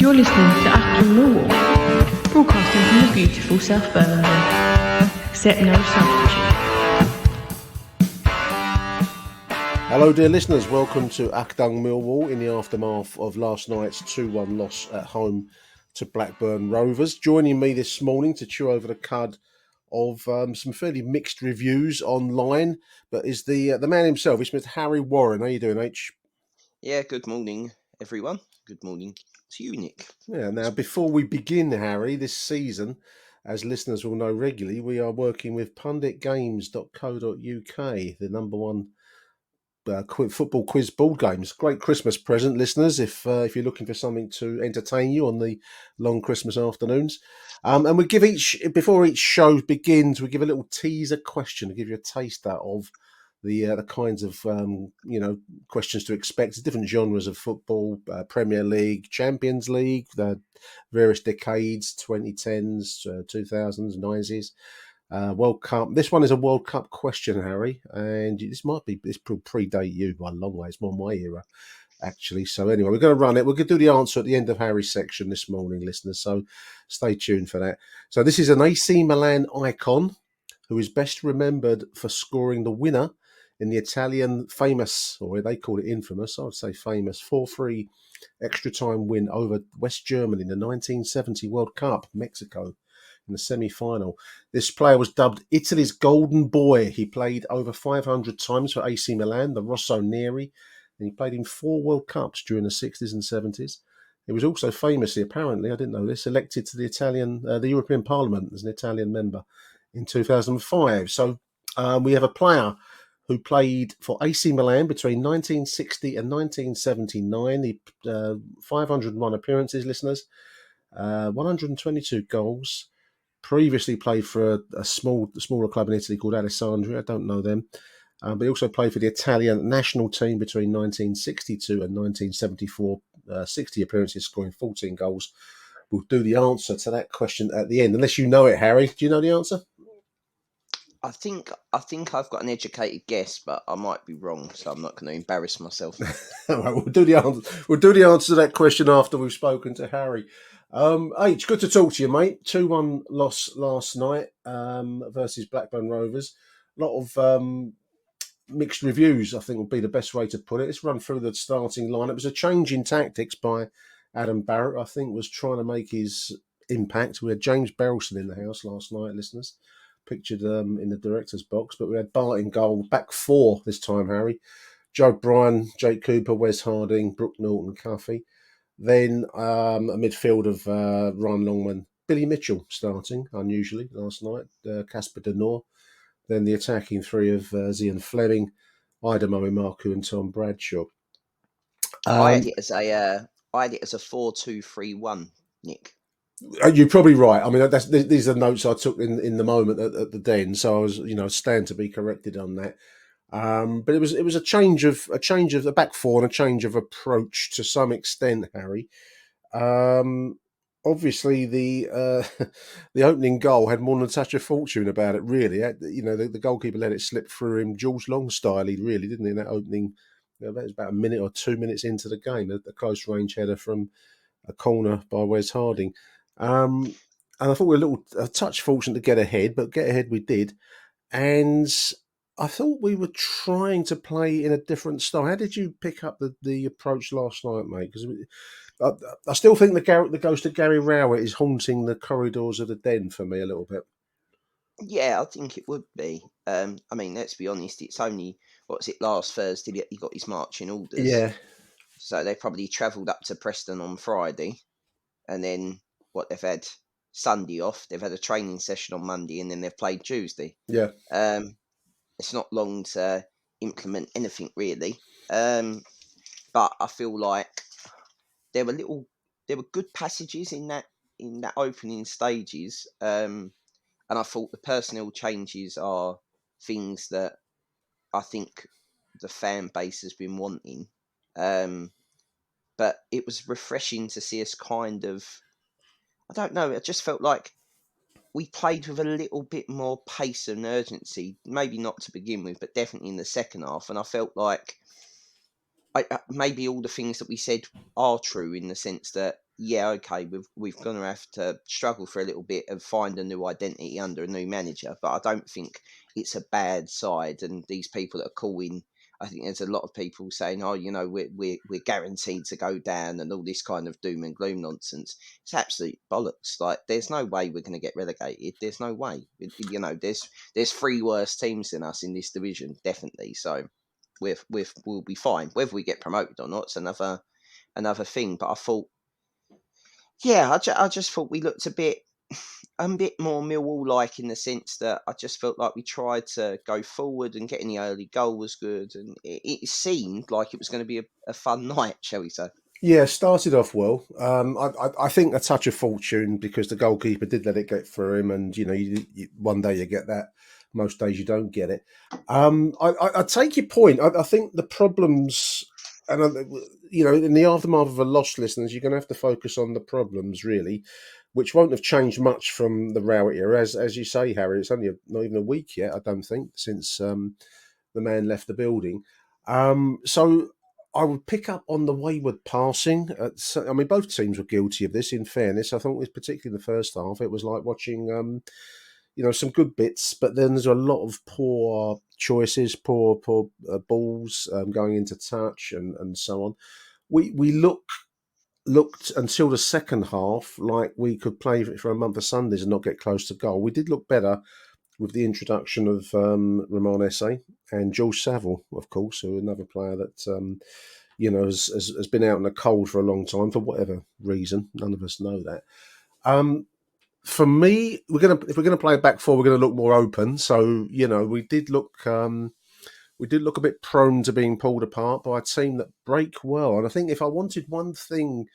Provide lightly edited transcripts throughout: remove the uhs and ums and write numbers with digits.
You're listening to Achtung Millwall, broadcasting from the beautiful South Birmingham. Accept no substitute. Hello dear listeners, welcome to Achtung Millwall in the aftermath of last night's 2-1 loss at home to Blackburn Rovers. Joining me this morning to chew over the cud of some fairly mixed reviews online, but is the man himself. It's Mr. Harry Warren. How you doing, H? Yeah, good morning, everyone. Good morning to you, Nick. Yeah, now before we begin, Harry, this season, as listeners will know regularly, we are working with punditgames.co.uk, the number one football quiz board games. Great Christmas present, listeners, if you're looking for something to entertain you on the long Christmas afternoons. And we give before each show begins, we give a little teaser question to give you a taster of the kinds of questions to expect. There's different genres of football: Premier League, Champions League, the various decades, 2010s, 2000s, 90s. World Cup. This one is a World Cup question, Harry, and this will predate you by a long way. It's more my era, actually. So anyway, we're going to run it. We're going to do the answer at the end of Harry's section this morning, listeners. So stay tuned for that. So this is an AC Milan icon who is best remembered for scoring the winner in the Italian famous, or they call it infamous, I would say famous, 4-3 extra time win over West Germany in the 1970 World Cup, Mexico, in the semi-final. This player was dubbed Italy's golden boy. He played over 500 times for AC Milan, the Rossoneri, and he played in 4 World Cups during the 60s and 70s. He was also famously, apparently, I didn't know this, elected to the European Parliament as an Italian member in 2005. So we have a player who played for AC Milan between 1960 and 1979. He 501 appearances, listeners, 122 goals. Previously played for a smaller club in Italy called Alessandria. I don't know them. But he also played for the Italian national team between 1962 and 1974. 60 appearances, scoring 14 goals. We'll do the answer to that question at the end, unless you know it, Harry. Do you know the answer? I think I've got an educated guess, but I might be wrong, so I'm not going to embarrass myself. All right, we'll do the answer. We'll do the answer to that question after we've spoken to Harry. H, good to talk to you, mate. 2-1 loss last night versus Blackburn Rovers. A lot of mixed reviews, I think, would be the best way to put it. Let's run through the starting line. It was a change in tactics by Adam Barrett, I think, was trying to make his impact. We had James Berylson in the house last night, listeners, pictured in the director's box, but we had Bart in goal, back 4 this time, Harry. Joe Bryan, Jake Cooper, Wes Harding, Brooke Norton, Cuffy. Then a midfield of Ryan Longman, Billy Mitchell starting, unusually, last night, Casper De Noor. Then the attacking 3 of Zian Fleming, Ida Marku and Tom Bradshaw. I had it as a 4-2-3-1, Nick. You're probably right. I mean, these are notes I took in the moment at the den, so I was, stand to be corrected on that. But it was a change of the back 4 and a change of approach to some extent, Harry. Obviously, the opening goal had more than a touch of fortune about it. Really, the goalkeeper let it slip through him, George Long style, really, didn't he? In that opening, that was about a minute or 2 minutes into the game, a close range header from a corner by Wes Harding. And I thought we were a touch fortunate to get ahead, but get ahead we did. And I thought we were trying to play in a different style. How did you pick up the approach last night, mate? Because I still think the ghost of Gary Rowett is haunting the corridors of the den for me a little bit. Yeah, I think it would be. I mean, let's be honest, it's only, last Thursday he got his marching orders. Yeah. So they probably travelled up to Preston on Friday, and then they've had Sunday off. They've had a training session on Monday, and then they've played Tuesday. Yeah. It's not long to implement anything really. But I feel like there were good passages in that opening stages. And I thought the personnel changes are things that I think the fan base has been wanting. But it was refreshing to see us kind of, I don't know, it just felt like we played with a little bit more pace and urgency. Maybe not to begin with, but definitely in the second half. And I felt like maybe all the things that we said are true in the sense that yeah, okay, we're going to have to struggle for a little bit and find a new identity under a new manager. But I don't think it's a bad side. And these people that are calling, I think there's a lot of people saying, "Oh, you know, we're guaranteed to go down," and all this kind of doom and gloom nonsense. It's absolute bollocks. Like, there's no way we're going to get relegated. There's no way. You know, there's three worse teams than us in this division, definitely. So we'll be fine. Whether we get promoted or not, it's another thing. But I thought, yeah, I just thought we looked a bit more Millwall-like in the sense that I just felt like we tried to go forward, and getting the early goal was good, and it seemed like it was going to be a fun night, shall we say? Yeah, started off well. I think a touch of fortune because the goalkeeper did let it get through him, and one day you get that, most days you don't get it. I take your point. I think the problems, and in the aftermath of a loss, listeners, you're going to have to focus on the problems really, which won't have changed much from the row era. As you say, Harry, it's only not even a week yet, I don't think, since the man left the building. So I would pick up on the wayward passing. I mean, both teams were guilty of this. In fairness, I thought it was particularly in the first half. It was like watching, some good bits, but then there's a lot of poor choices, poor balls going into touch, and so on. We looked until the second half like we could play for a month of Sundays and not get close to goal. We did look better with the introduction of Ramon Esse and George Saville, of course, who another player that has been out in the cold for a long time for whatever reason. None of us know that. For me, if we're gonna play a back four, we're gonna look more open. So we did look a bit prone to being pulled apart by a team that break well. And I think if I wanted one thing,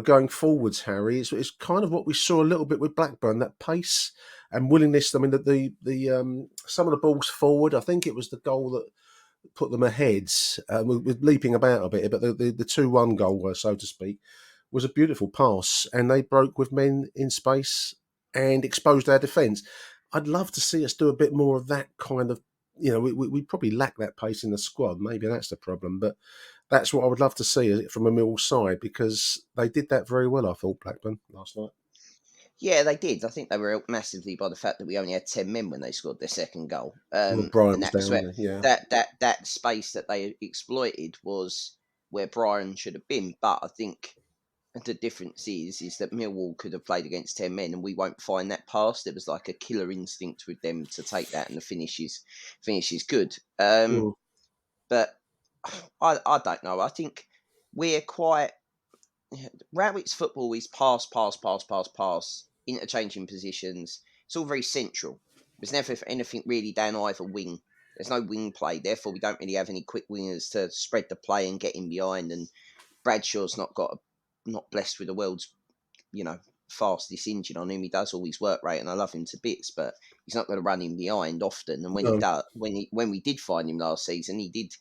going forwards, Harry, it's kind of what we saw a little bit with Blackburn, that pace and willingness. I mean, the some of the balls forward. I think it was the goal that put them ahead. With leaping about a bit, but the 2-1 goal, so to speak, was a beautiful pass, and they broke with men in space and exposed our defence. I'd love to see us do a bit more of that kind of. We probably lack that pace in the squad. Maybe that's the problem, but that's what I would love to see from a Mill side, because they did that very well, I thought, Blackburn last night. Yeah, they did. I think they were helped massively by the fact that we only had 10 men when they scored their second goal. Well, Bryant And was that was down where there, yeah. that space that they exploited was where Brian should have been. But I think the difference is that Millwall could have played against 10 men, and we won't find that pass. There was like a killer instinct with them to take that, and the finish is good. Mm. But I don't know. I think we're quite. Rowit's football is pass, interchanging positions. It's all very central. There's never anything really down either wing. There's no wing play, therefore we don't really have any quick wingers to spread the play and get in behind. And Bradshaw's not blessed with the world's fastest engine on him. He does all his work rate, and I love him to bits, but he's not going to run in behind often. And when he No. does, when we did find him last season, he did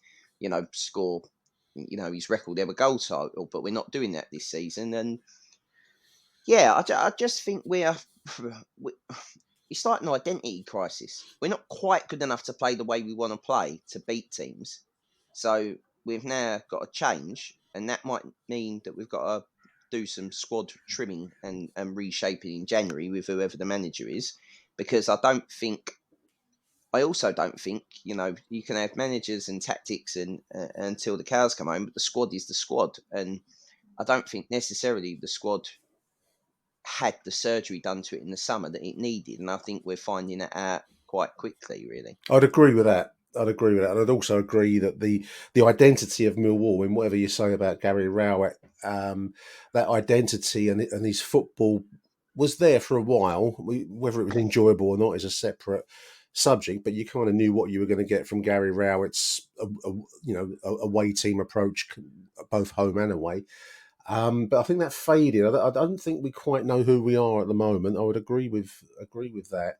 score his record ever goal title, but we're not doing that this season. And yeah, I just think we, it's like an identity crisis. We're not quite good enough to play the way we want to play to beat teams. So we've now got to change, and that might mean that we've got to do some squad trimming and reshaping in January with whoever the manager is, because I also don't think you can have managers and tactics and until the cows come home, but the squad is the squad, and I don't think necessarily the squad had the surgery done to it in the summer that it needed, and I think we're finding it out quite quickly, really. I'd agree with that. And I'd also agree that the identity of Millwall, in whatever you say about Gary Rowett, that identity and his football was there for a while. Whether it was enjoyable or not is a separate subject, but you kind of knew what you were going to get from Gary Rowett's, away team approach, both home and away. But I think that faded. I don't think we quite know who we are at the moment. I would agree with that.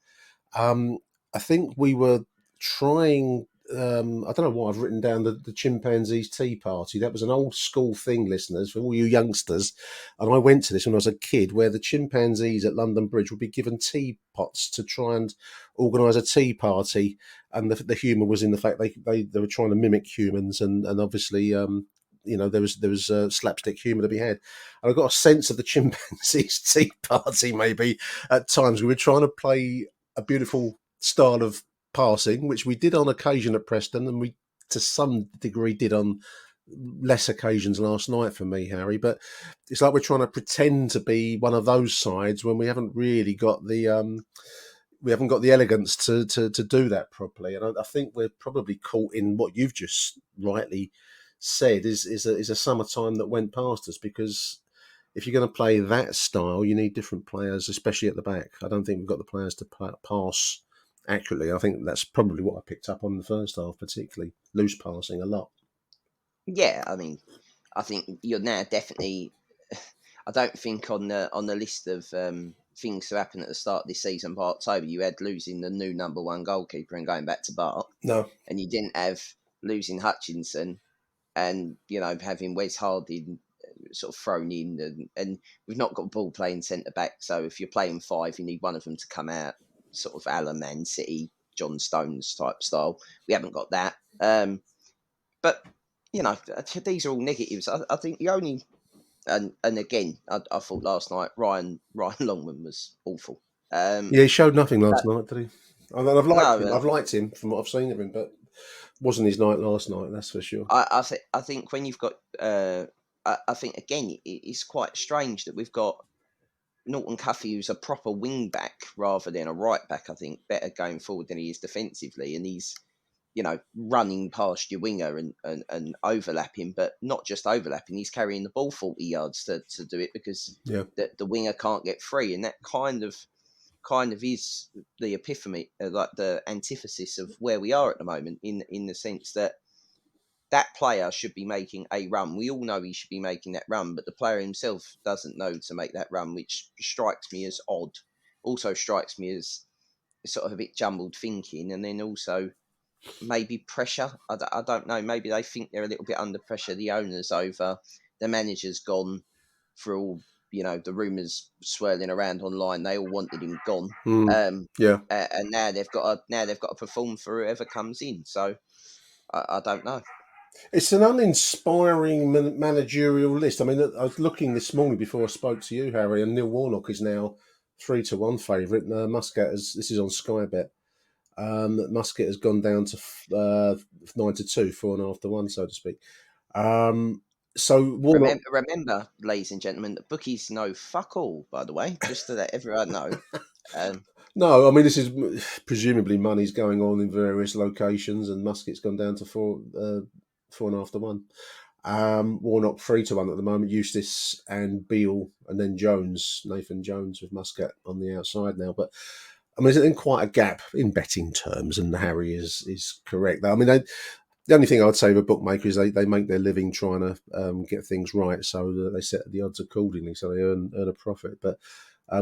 I think we were trying. I don't know why I've written down the chimpanzees tea party. That was an old school thing, listeners, for all you youngsters. And I went to this when I was a kid, where the chimpanzees at London Bridge would be given teapots to try and organise a tea party. And the humour was in the fact they were trying to mimic humans, and obviously there was slapstick humour to be had. And I got a sense of the chimpanzees' tea party maybe at times. We were trying to play a beautiful style of passing, which we did on occasion at Preston, and we to some degree did on less occasions last night for me, Harry. But it's like we're trying to pretend to be one of those sides when we haven't really got the elegance to do that properly. And I think we're probably caught in what you've just rightly said is a summertime that went past us, because if you're going to play that style, you need different players, especially at the back. I don't think we've got the players to pass accurately. I think that's probably what I picked up on in the first half, particularly loose passing a lot. Yeah, I mean, I think you're now definitely. I don't think on the list of things to happen at the start of this season by October, you had losing the new number one goalkeeper and going back to Bart. No. And you didn't have losing Hutchinson and, having Wes Harding sort of thrown in. And we've not got ball playing centre back. So if you're playing five, you need one of them to come out, sort of a la Man City, John Stones type style. We haven't got that. But, these are all negatives. I think the only. And again, I thought last night Ryan Longman was awful. Yeah, he showed nothing last night, did he? And I've liked him. No, I've liked him from what I've seen of him, but wasn't his night last night. That's for sure. I think when you've got, I think again it's quite strange that we've got Norton Cuffy, who's a proper wing back rather than a right back. I think better going forward than he is defensively, and he's running past your winger and overlapping, but not just overlapping. He's carrying the ball 40 yards to do it because the winger can't get free, and that kind of is the epiphany, like the antithesis of where we are at the moment. In the sense that player should be making a run. We all know he should be making that run, but the player himself doesn't know to make that run, which strikes me as odd. Also strikes me as sort of a bit jumbled thinking, and then also maybe pressure. I don't know. Maybe they think they're a little bit under pressure. The owners over, the manager's gone. For all the rumours swirling around online, they all wanted him gone. And now they've got to perform for whoever comes in. So I don't know. It's an uninspiring managerial list. I mean, I was looking this morning before I spoke to you, Harry, and Neil Warnock is now 3-1 favourite. Muscat this is on Sky Bet. Muscat has gone down to 9-2, 4.5-1, so to speak. So Warnock... remember, ladies and gentlemen, that bookies know fuck all. By the way, just to let everyone know. No, I mean, this is presumably money's going on in various locations, and Muscat's gone down to 4.5-1. Warnock 3-1 at the moment. Eustace and Beale, and then Nathan Jones with Muscat on the outside now. But I mean, there's quite a gap in betting terms, and Harry is correct. I mean, the only thing I would say of a bookmaker is they make their living trying to get things right, so they set the odds accordingly, so they earn a profit. But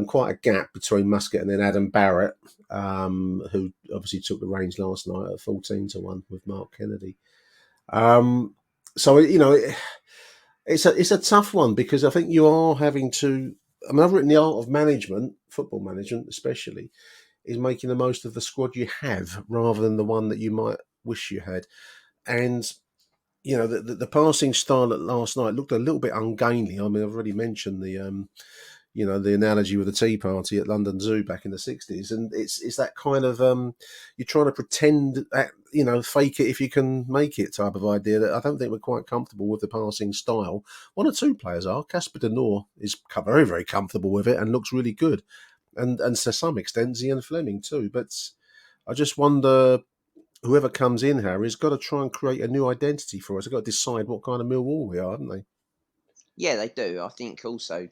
quite a gap between Muscat and then Adam Barrett, who obviously took the reins last night at 14-1 with Mark Kennedy. So it's a tough one, because I think you are having to. I mean, I've written the art of management, football management especially, is making the most of the squad you have rather than the one that you might wish you had. And the passing style at last night looked a little bit ungainly. I mean, I've already mentioned the analogy with the Tea Party at London Zoo back in the 60s, and it's that kind of you're trying to pretend that, fake it if you can make it type of idea that I don't think we're quite comfortable with the passing style. One or two players are. Casper De Noor is very, very comfortable with it and looks really good, and to some extent Zian Fleming too. But I just wonder, whoever comes in, Harry, has got to try and create a new identity for us. They've got to decide what kind of Millwall we are, haven't they? Yeah, they do. I think also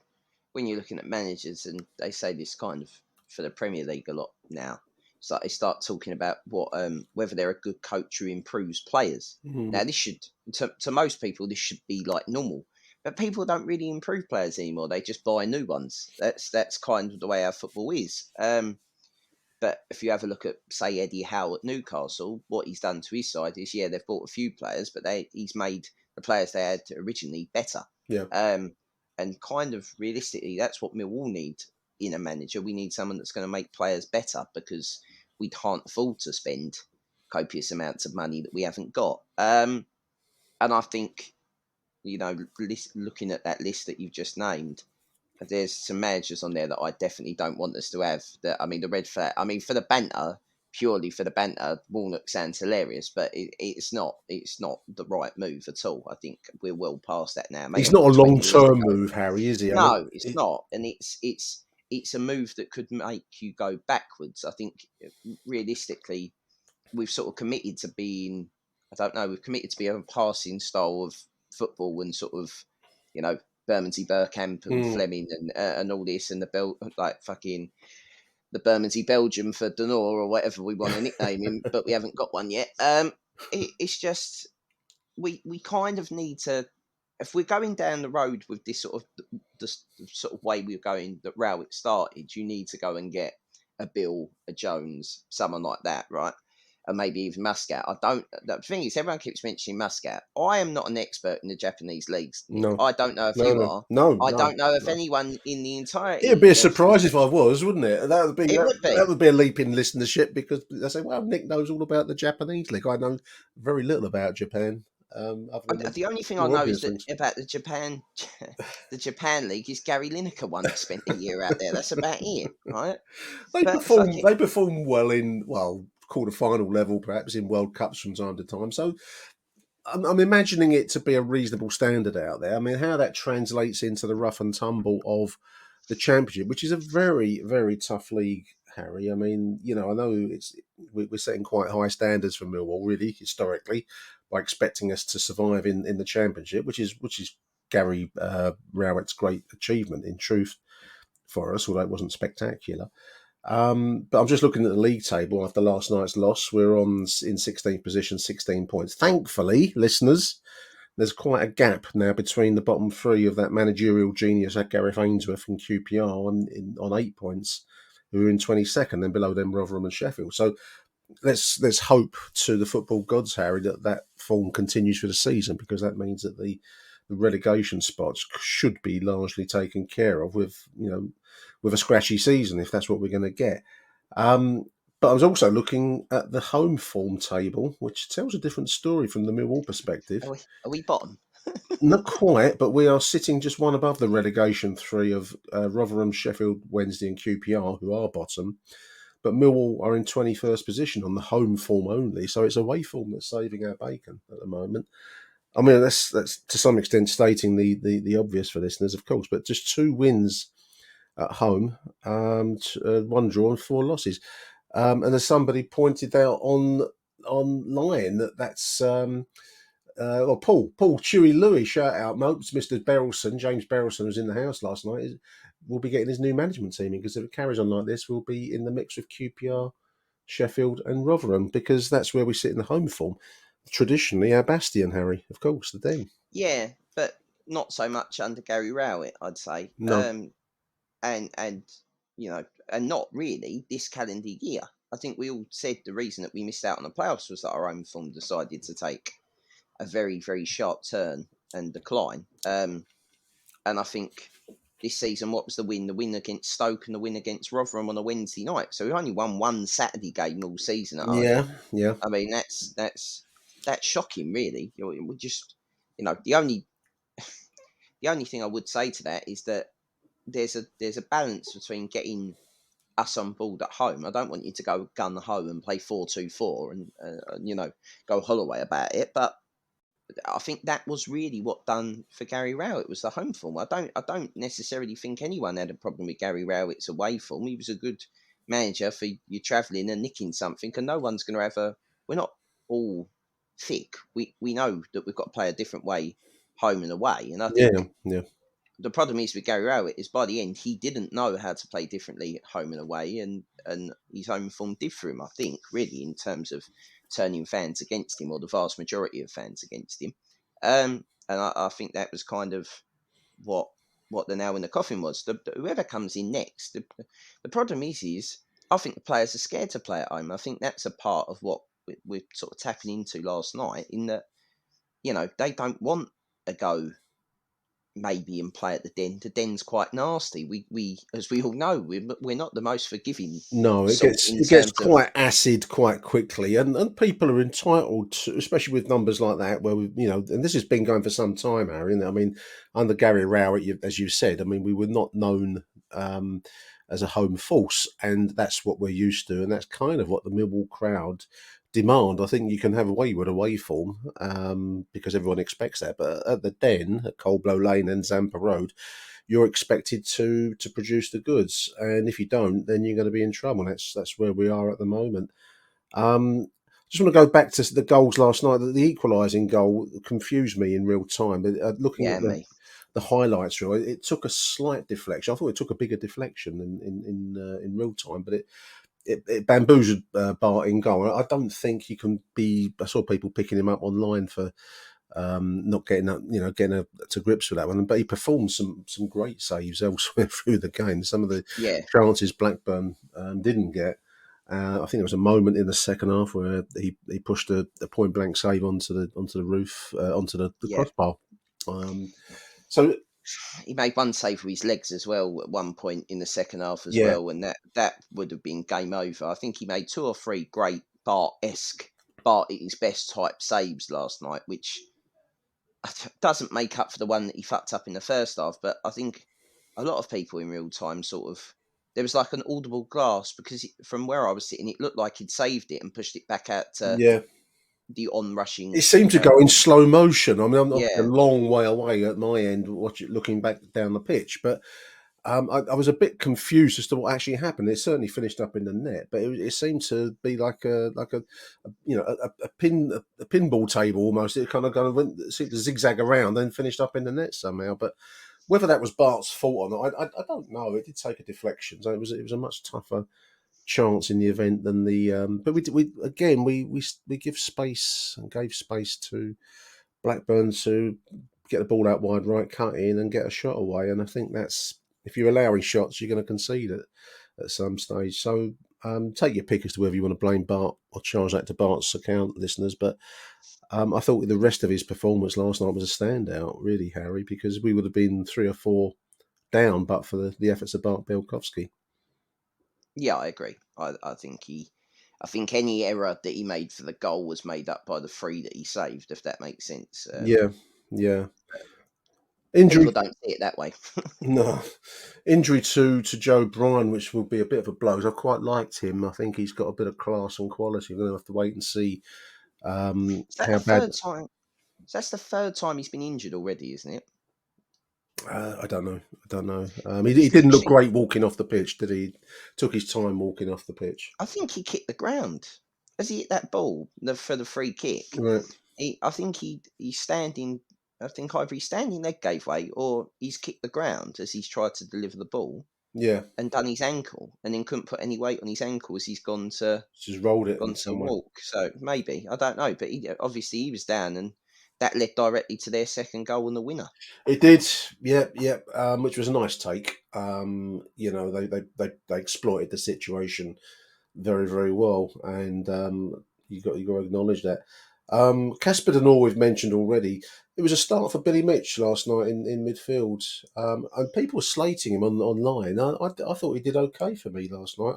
when you're looking at managers, and they say this kind of for the Premier League a lot now, it's like they start talking about what whether they're a good coach who improves players. Mm-hmm. Now, this should to most people this should be like normal, but people don't really improve players anymore. They just buy new ones. That's kind of the way our football is. But if you have a look at, say, Eddie Howe at Newcastle, what he's done to his side is, they've bought a few players, but he's made the players they had originally better. Yeah. And kind of realistically, that's what Millwall need in a manager. We need someone that's going to make players better, because we can't afford to spend copious amounts of money that we haven't got. And I think looking at that list that you've just named, there's some managers on there that I definitely don't want us to have. The red flag. I mean, for the banter, purely for the banter, Warnock sounds hilarious, but it's not. It's not the right move at all. I think we're well past that now. It's Maybe not a 20 years long-term ago. move, Harry, is he? I mean, No, it's not, and it's a move that could make you go backwards. I think realistically, we've sort of committed to being. I don't know. We've committed to be a passing style of football and sort of, Bermondsey, Bergkamp, and Fleming, and all this, and like fucking the Bermondsey Belgium for Denor or whatever we want to nickname him, but we haven't got one yet. It's just we kind of need to, if we're going down the road with this sort of the sort of way we're going that Rowett started, you need to go and get a Bill, a Jones, someone like that, right? And maybe even Muscat. The thing is, everyone keeps mentioning Muscat. I am not an expert in the Japanese leagues, Nick. no, I don't know if you are. no. I don't know if No. anyone in the It'd be entirety a of. surprise if I was, wouldn't it? It would be. That would be a leap in listenership because they say, "Well, Nick knows all about the Japanese league." I know very little about Japan, other than the The only thing I more know is obvious that things. about the Japan, the Japan league is Gary Lineker once spent a year out there. That's about it, right? But fucking They perform well in quarter final level, perhaps in World Cups from time to time. So I'm imagining it to be a reasonable standard out there. I mean, how that translates into the rough and tumble of the Championship, which is a very, very tough league, Harry. I mean, I know we're setting quite high standards for Millwall, really, historically, by expecting us to survive in the Championship, which is Gary Rowett's great achievement, in truth, for us, although it wasn't spectacular. But I'm just looking at the league table after last night's loss. We're in 16th position, 16 points. Thankfully, listeners, there's quite a gap now between the bottom three of that managerial genius at Gareth Ainsworth and QPR on 8 points, who are in 22nd, and below them Rotherham and Sheffield. So let's hope to the football gods, Harry, that form continues for the season, because that means that the relegation spots should be largely taken care of with a scratchy season, if that's what we're going to get. But I was also looking at the home form table, which tells a different story from the Millwall perspective. are we bottom? Not quite, but we are sitting just one above the relegation three of Rotherham, Sheffield Wednesday and QPR, who are bottom. But Millwall are in 21st position on the home form only, so it's away form that's saving our bacon at the moment. I mean, that's to some extent stating the obvious for listeners, of course, but just 2 wins at home, 1 draw and 4 losses. And as somebody pointed out online, that's Paul Chewy Louis, shout out, Mopes, Mr. Berylson, James Berylson, was in the house last night, will be getting his new management team in, because if it carries on like this, we'll be in the mix with QPR, Sheffield and Rotherham, because that's where we sit in the home form. Traditionally, our bastion, Harry, of course, the Den. Yeah, but not so much under Gary Rowett, I'd say. No. And and not really this calendar year. I think we all said the reason that we missed out on the playoffs was that our own form decided to take a very, very sharp turn and decline. And I think this season, what was the win? The win against Stoke and the win against Rotherham on a Wednesday night. So we only won one Saturday game all season at home. Yeah. I mean, that's shocking, really. We just, the only thing I would say to that is that there's a balance between getting us on board at home. I don't want you to go gun ho and play 4-2-4 and go Holloway about it, but I think that was really what done for Gary Rowett was the home form. I don't necessarily think anyone had a problem with Gary Rowett's away form. He was a good manager for you travelling and nicking something, and no one's going to have we're not all thick. We know that we've got to play a different way home and away, and I think Yeah. the problem is with Gary Rowett is by the end he didn't know how to play differently at home and away, and his home form did for him, I think, really, in terms of turning fans against him, or the vast majority of fans against him. And I think that was kind of what the nail in the coffin was. Whoever comes in next, the problem is I think the players are scared to play at home. I think that's a part of what we're sort of tapping into last night, in that they don't want to go maybe and play at the Den. The Den's quite nasty. We as we all know, we're not the most forgiving No, sort in it gets terms of quite acid quite quickly, and people are entitled to, especially with numbers like that, where we, and this has been going for some time, Harry. I mean, under Gary Rowett, as you said, I mean, we were not known as a home force, and that's what we're used to, and that's kind of what the Millwall crowd demand. I think you can have away with away form because everyone expects that, but at the Den, at Coldblow Lane and Zampa Road, you're expected to produce the goods, and if you don't, then you're going to be in trouble. That's where we are at the moment. Just want to go back to the goals last night. The equalising goal confused me in real time, but looking at me. the highlights, really, it took a slight deflection. I thought it took a bigger deflection in real time, but it bamboozled Bart in goal. I don't think he can be. I saw people picking him up online for not getting up, to grips with that one. But he performed some great saves elsewhere through the game. Some of the chances Blackburn didn't get. I think there was a moment in the second half where he pushed a point blank save onto the roof, onto the crossbar. So he made one save with his legs as well at one point in the second half as yeah, well, and that would have been game over. I think he made 2 or 3 great Bart-esque, Bart at his best type saves last night, which doesn't make up for the one that he fucked up in the first half. But I think a lot of people in real time there was like an audible gasp because from where I was sitting, it looked like he'd saved it and pushed it back out to yeah. the on-rushing. It seemed to go in slow motion. I mean, I'm a Yeah, long way away at my end, looking back down the pitch, but I was a bit confused as to what actually happened. It certainly finished up in the net, but it seemed to be like a pinball table almost. It seemed to zigzag around, then finished up in the net somehow. But whether that was Bart's fault or not, I don't know. It did take a deflection, so it was a much tougher chance in the event than the. But we give space and gave space to Blackburn to get the ball out wide, right, cut in and get a shot away. And I think that's, if you're allowing shots, you're going to concede it at some stage. So take your pick as to whether you want to blame Bart or charge that to Bart's account, listeners. But I thought the rest of his performance last night was a standout, really, Harry, because we would have been 3 or 4 down, but for the efforts of Bart Bielkowski. Yeah, I agree. I think any error that he made for the goal was made up by the 3 that he saved, if that makes sense. Yeah. Injury. People don't see it that way. No. Injury to Joe Bryan, which will be a bit of a blow. I quite liked him. I think he's got a bit of class and quality. We're going to have to wait and see Is that how the bad. third time? So that's the third time he's been injured already, isn't it? I don't know. He Because didn't look literally, great walking off the pitch, did he? Took his time walking off the pitch. I think he kicked the ground as he hit that ball for the free kick. Right. I think he's standing. I think either his standing leg gave way or he's kicked the ground as he's tried to deliver the ball Yeah. and done his ankle, and then couldn't put any weight on his ankle as he's gone to Just rolled it in some way. walk. So maybe I don't know, but obviously he was down, and that led directly to their second goal and the winner. It did, yeah. Which was a nice take. They exploited the situation very, very well, and you got to acknowledge that. Casper Denor we've mentioned already. It was a start for Billy Mitch last night in midfield, and people were slating him online. I thought he did okay for me last night.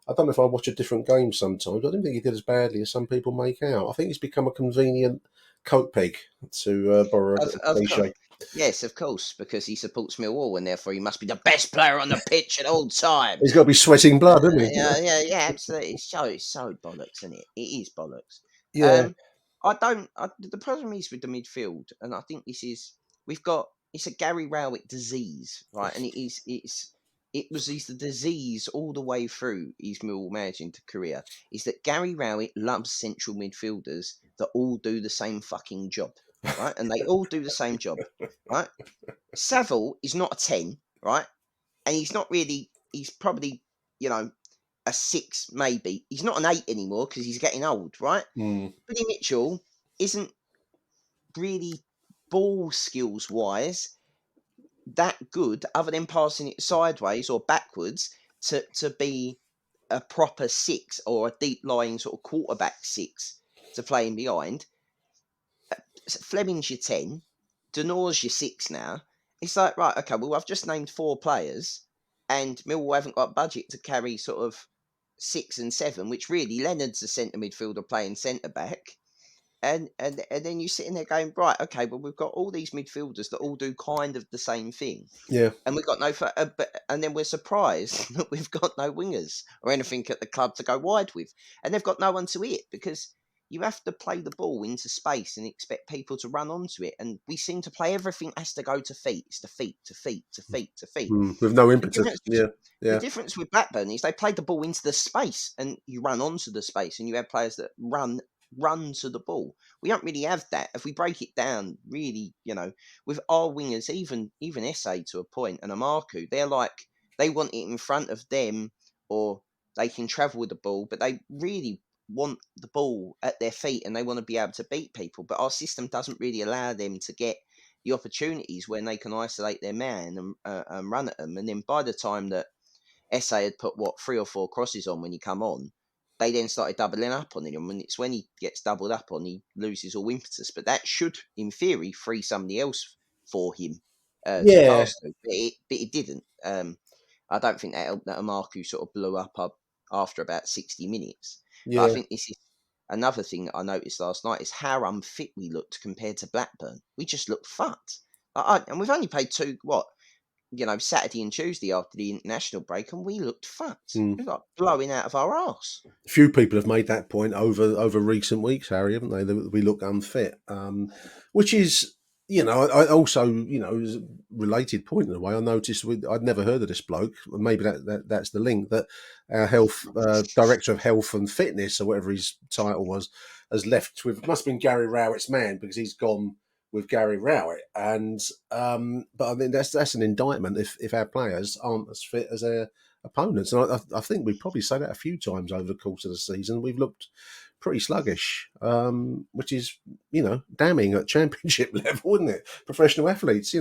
I don't know if I watch a different game sometimes. I don't think he did as badly as some people make out. I think he's become a convenient coat peg, to borrow a Of course. cliche. Yes, of course, because he supports Millwall, and therefore he must be the best player on the pitch at all times. He's got to be sweating blood, hasn't he? Yeah, absolutely. It's so bollocks, isn't it? It is bollocks. Yeah. The problem is with the midfield, and I think it's a Gary Rowett disease, right? And he's the disease all the way through his Millwall managing career. Is that Gary Rowett loves central midfielders that all do the same fucking job, right? And they all do the same job, right? Saville is not a 10, right? And he's not really. He's probably a 6 maybe. He's not an 8 anymore because he's getting old, right? Mm. Billy Mitchell isn't really ball skills wise that good, other than passing it sideways or backwards to be a proper 6 or a deep lying sort of quarterback 6 to play in behind. Fleming's your 10, Denor's your 6 now, it's like, right, okay, well, I've just named 4 players, and Millwall haven't got budget to carry sort of 6 and 7, which really Leonard's a centre midfielder playing centre back. And then you're sitting there going, right, okay, well, we've got all these midfielders that all do kind of the same thing. Yeah. And we've got no, and then we're surprised that we've got no wingers or anything at the club to go wide with. And they've got no one to hit because you have to play the ball into space and expect people to run onto it. And we seem to play everything has to go to feet. It's to feet, to feet, to feet, to feet. With no The impetus. difference, Yeah. the Yeah. difference with Blackburn is they played the ball into the space and you run onto the space and you have players that run to the ball. We don't really have that. If we break it down, really, with our wingers, even Essay to a point and Amarku, they're like they want it in front of them or they can travel with the ball, but they really want the ball at their feet and they want to be able to beat people. But our system doesn't really allow them to get the opportunities when they can isolate their man and run at them. And then by the time that SA had put 3 or 4 crosses on when he come on, they then started doubling up on him. And it's when he gets doubled up on, he loses all impetus. But that should, in theory, free somebody else for him to Yeah. pass to. But it didn't. I don't think that helped that Amarku sort of blew up after about 60 minutes. But I Yeah. think this is another thing that I noticed last night is how unfit we looked compared to Blackburn. We just looked fucked. And we've only played 2, Saturday and Tuesday after the international break, and we looked fucked. Mm. We got blowing out of our arse. Few people have made that point over recent weeks, Harry, haven't they? That we look unfit, which is, I also, is a related point in a way. I noticed I'd never heard of this bloke. Maybe that's the link that our health director of health and fitness, or whatever his title was, has left with. It must have been Gary Rowett's man because he's gone with Gary Rowett, and but I mean that's an indictment if our players aren't as fit as their opponents. And I think we probably say that a few times over the course of the season. We've looked pretty sluggish, which is, damning at championship level, isn't it? Professional athletes,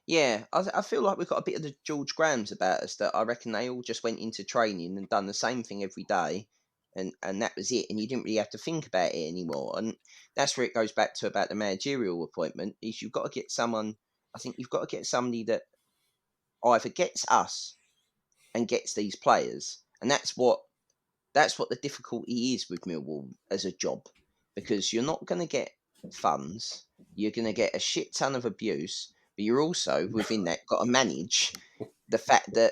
Yeah, I feel like we've got a bit of the George Grahams about us that I reckon they all just went into training and done the same thing every day. And that was it. And you didn't really have to think about it anymore. And that's where it goes back to about the managerial appointment is you've got to get someone, I think you've got to get somebody that either gets us and gets these players. And that's what the difficulty is with Millwall as a job, because you're not going to get funds, you're going to get a shit ton of abuse, but you're also within that got to manage the fact that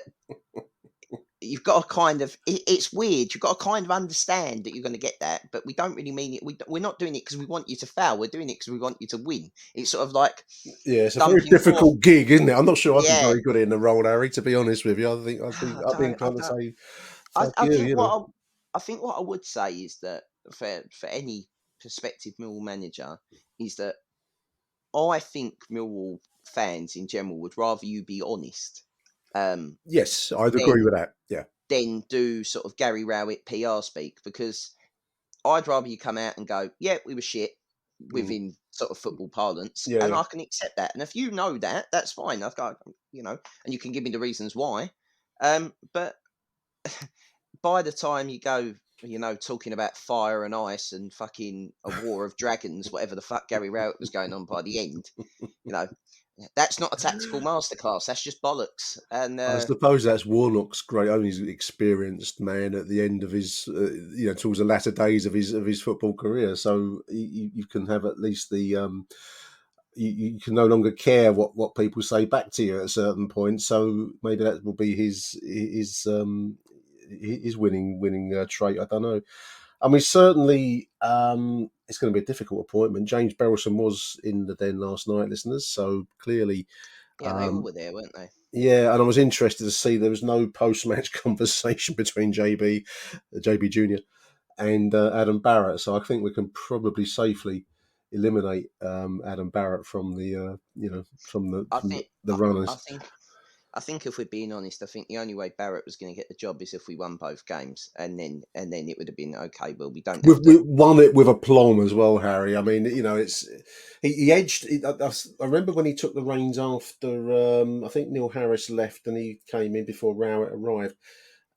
you've got to kind of it's weird. You've got to kind of understand that you're going to get that, but we don't really mean it. We're not doing it because we want you to fail. We're doing it because we want you to win. It's sort of like Yeah, it's a very dumping difficult gig, isn't it? I'm not sure I'd be yeah. very good in the role, Harry. To be honest with you, I think I'd be I inclined to don't. say, "Fuck I you," think I think what I would say is that for any prospective Millwall manager is that I think Millwall fans in general would rather you be honest Yes, I'd agree than with that. Yeah. do sort of Gary Rowett PR speak, because I'd rather you come out and go, yeah, we were shit Mm. within sort of football parlance, Yeah, and yeah. I can accept that. And if you know that, that's fine. I've got, and you can give me the reasons why. But by the time you go, talking about fire and ice and fucking a war of dragons, whatever the fuck Gary Rowett was going on by the end, you know, that's not a tactical masterclass. That's just bollocks. And I suppose that's Warnock's great. Only he's an experienced man at the end of his, towards the latter days of his football career. So you can have at least the you can no longer care what people say back to you at a certain point. So maybe that will be his winning trait. I don't know. I mean, certainly it's going to be a difficult appointment. James Berylson was in the den last night, listeners. So clearly. yeah, they all Um, were there, weren't they? Yeah, and I was interested to see there was no post-match conversation between JB Junior, and Adam Barrett. So I think we can probably safely eliminate Adam Barrett from the from the I from think. the I runners. think. I think if we're being honest, I think the only way Barrett was going to get the job is if we won both games, and then it would have been okay. Well, we don't have We to. won it with aplomb as well, Harry. I mean, it's he edged. I remember when he took the reins after I think Neil Harris left, and he came in before Rowett arrived,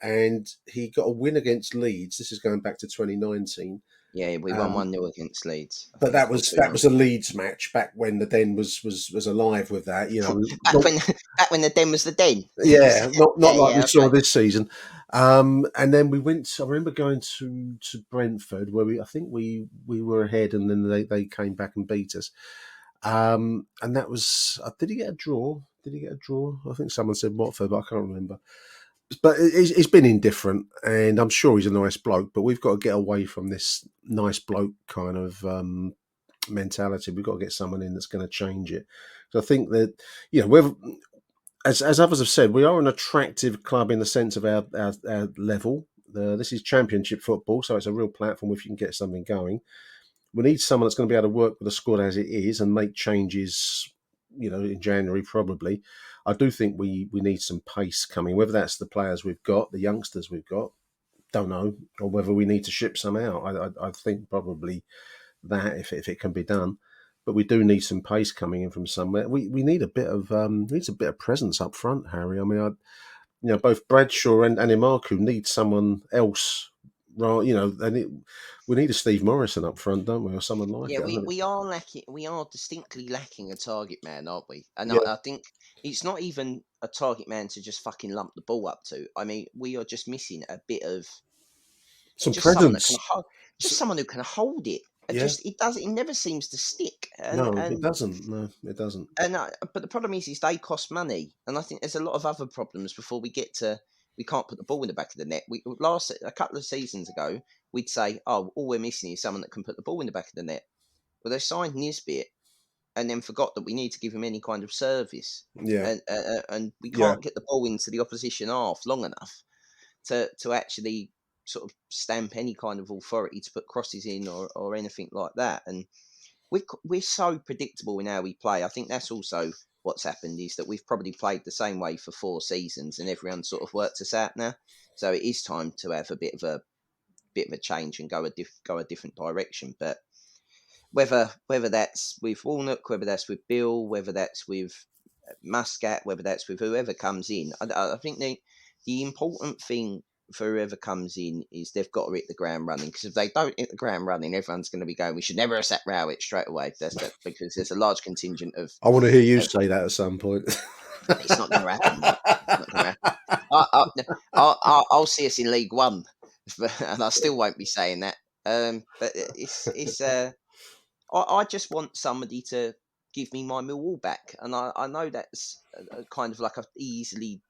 and he got a win against Leeds. This is going back to 2019, Yeah, we won 1-0 against Leeds. I But think, that or was 2-1. a Leeds match back when the Den was alive with that. You know, Back when back when the Den was the Den. yeah, not like we saw Okay. this season. And then we went. I remember going to Brentford where I think we were ahead, and then they came back and beat us. And that was. Did he get a draw? Did he get a draw? I think someone said Watford, but I can't remember. But he's been indifferent, and I'm sure he's a nice bloke. But we've got to get away from this nice bloke kind of mentality. We've got to get someone in that's going to change it. So I think that we've, as others have said, we are an attractive club in the sense of our level. This is Championship football, so it's a real platform if you can get something going. We need someone that's going to be able to work with the squad as it is and make changes. In January probably. I do think we need some pace coming. Whether that's the players we've got, the youngsters we've got, don't know, or whether we need to ship some out. I think probably that if it can be done. But we do need some pace coming in from somewhere. We need a bit of presence up front, Harry. I mean, both Bradshaw and Imaku need someone else. Right, we need a Steve Morrison up front, don't we, or someone like Yeah, it? I don't know. we are lacking. We are distinctly lacking a target man, aren't we? And Yeah, I think it's not even a target man to just fucking lump the ball up to. I mean, we are just missing a bit of some just someone that presence. can hold, just someone who can hold it. Yeah, It never seems to stick. no, it doesn't. No, it doesn't. But the problem is they cost money, and I think there's a lot of other problems before we get to. We can't put the ball in the back of the net. A couple of seasons ago, we'd say, "Oh, all we're missing is someone that can put the ball in the back of the net." Well, they signed Nisbet and then forgot that we need to give him any kind of service, Yeah, and we yeah, can't get the ball into the opposition half long enough to actually sort of stamp any kind of authority to put crosses in or anything like that. And we're so predictable in how we play. I think that's also what's happened is that we've probably played the same way for 4 seasons, and everyone sort of worked us out now. So it is time to have a bit of a change and go a different direction. But whether that's with Warnock, whether that's with Bill, whether that's with Muscat, whether that's with whoever comes in, I think the important thing for whoever comes in is they've got to hit the ground running. Because if they don't hit the ground running, everyone's going to be going, "We should never have sacked Rowett straight away." That's that because there's a large contingent of, I want to hear you of say that at some point. it's not going to happen, mate. It's not going to happen. I'll see us in League One, and I still won't be saying that. But I just want somebody to give me my Millwall back, and I know that's a kind of like a easily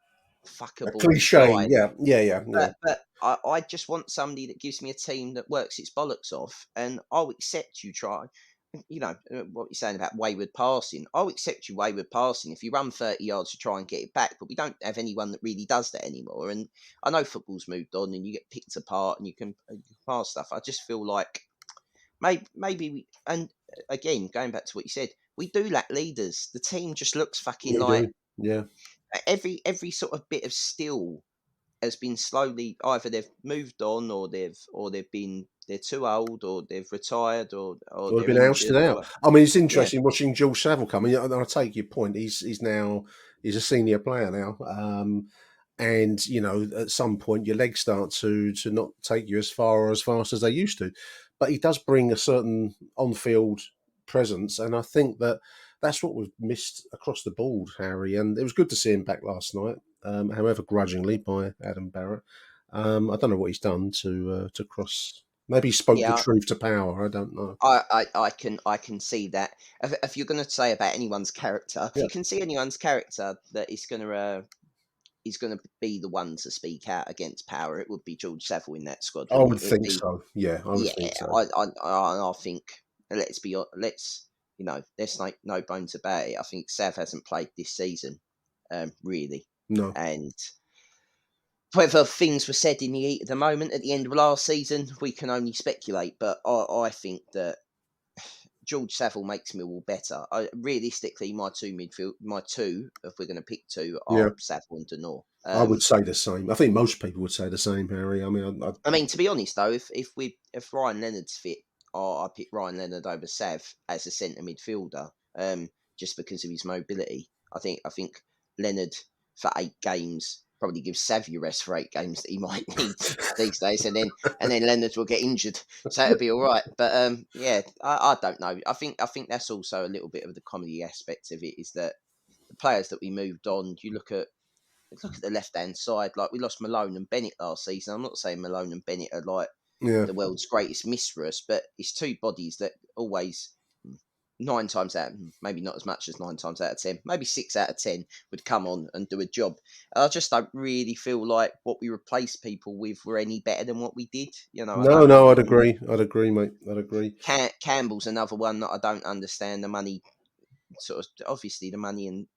A fuckable cliche, line, yeah. but I just want somebody that gives me a team that works its bollocks off, and I'll accept you try. What you're saying about wayward passing. I'll accept you wayward passing if you run 30 yards to try and get it back, but we don't have anyone that really does that anymore. And I know football's moved on, and you get picked apart, and you can pass stuff. I just feel like maybe we, and again, going back to what you said, we do lack leaders. The team just looks fucking We like do, yeah. every sort of bit of steel has been slowly either they've moved on or they're too old or they've retired or Well, we've they're been injured ousted or out. I mean, it's yeah, interesting watching George Savile come. And I take your point. He's now a senior player now, and at some point your legs start to not take you as far or as fast as they used to. But he does bring a certain on-field presence, and I think that's what we've missed across the board, Harry. And it was good to see him back last night, however grudgingly by Adam Barrett. I don't know what he's done to cross. Maybe he spoke the yeah. truth to power. I don't know. I can see that. If you're going to say about anyone's character, if Yeah, you can see anyone's character that is going to be the one to speak out against power, it would be George Savile in that squad, I wouldn't would it? It'd think be so. Yeah, I would yeah. think so. I think let's there's no bones about it. I think Sav hasn't played this season, really, No, and whether things were said in the heat of the moment at the end of last season, we can only speculate. But I think that George Savile makes Millwall better. Realistically, my two, if we're going to pick two, yeah, are Savile and Denor. I would say the same. I think most people would say the same, Harry. I mean, I mean, to be honest though, if Ryan Leonard's fit, I pick Ryan Leonard over Sav as a centre midfielder, just because of his mobility. I think Leonard for 8 games. probably give Savvy a rest for 8 games that he might need these days, and then Leonard will get injured, so it'll be all right. But I don't know. I think that's also a little bit of the comedy aspect of it, is that the players that we moved on. You look at the left hand side, like we lost Malone and Bennett last season. I'm not saying Malone and Bennett are like Yeah. the world's greatest miss for us, but it's two bodies that always 9 times out, maybe not as much as 9 times out of 10, maybe 6 out of 10 would come on and do a job. I just don't really feel like what we replaced people with were any better than what we did. I don't No, really I'd agree. I'd agree, mate. I'd agree. Campbell's another one that I don't understand the money, sort of, obviously the money and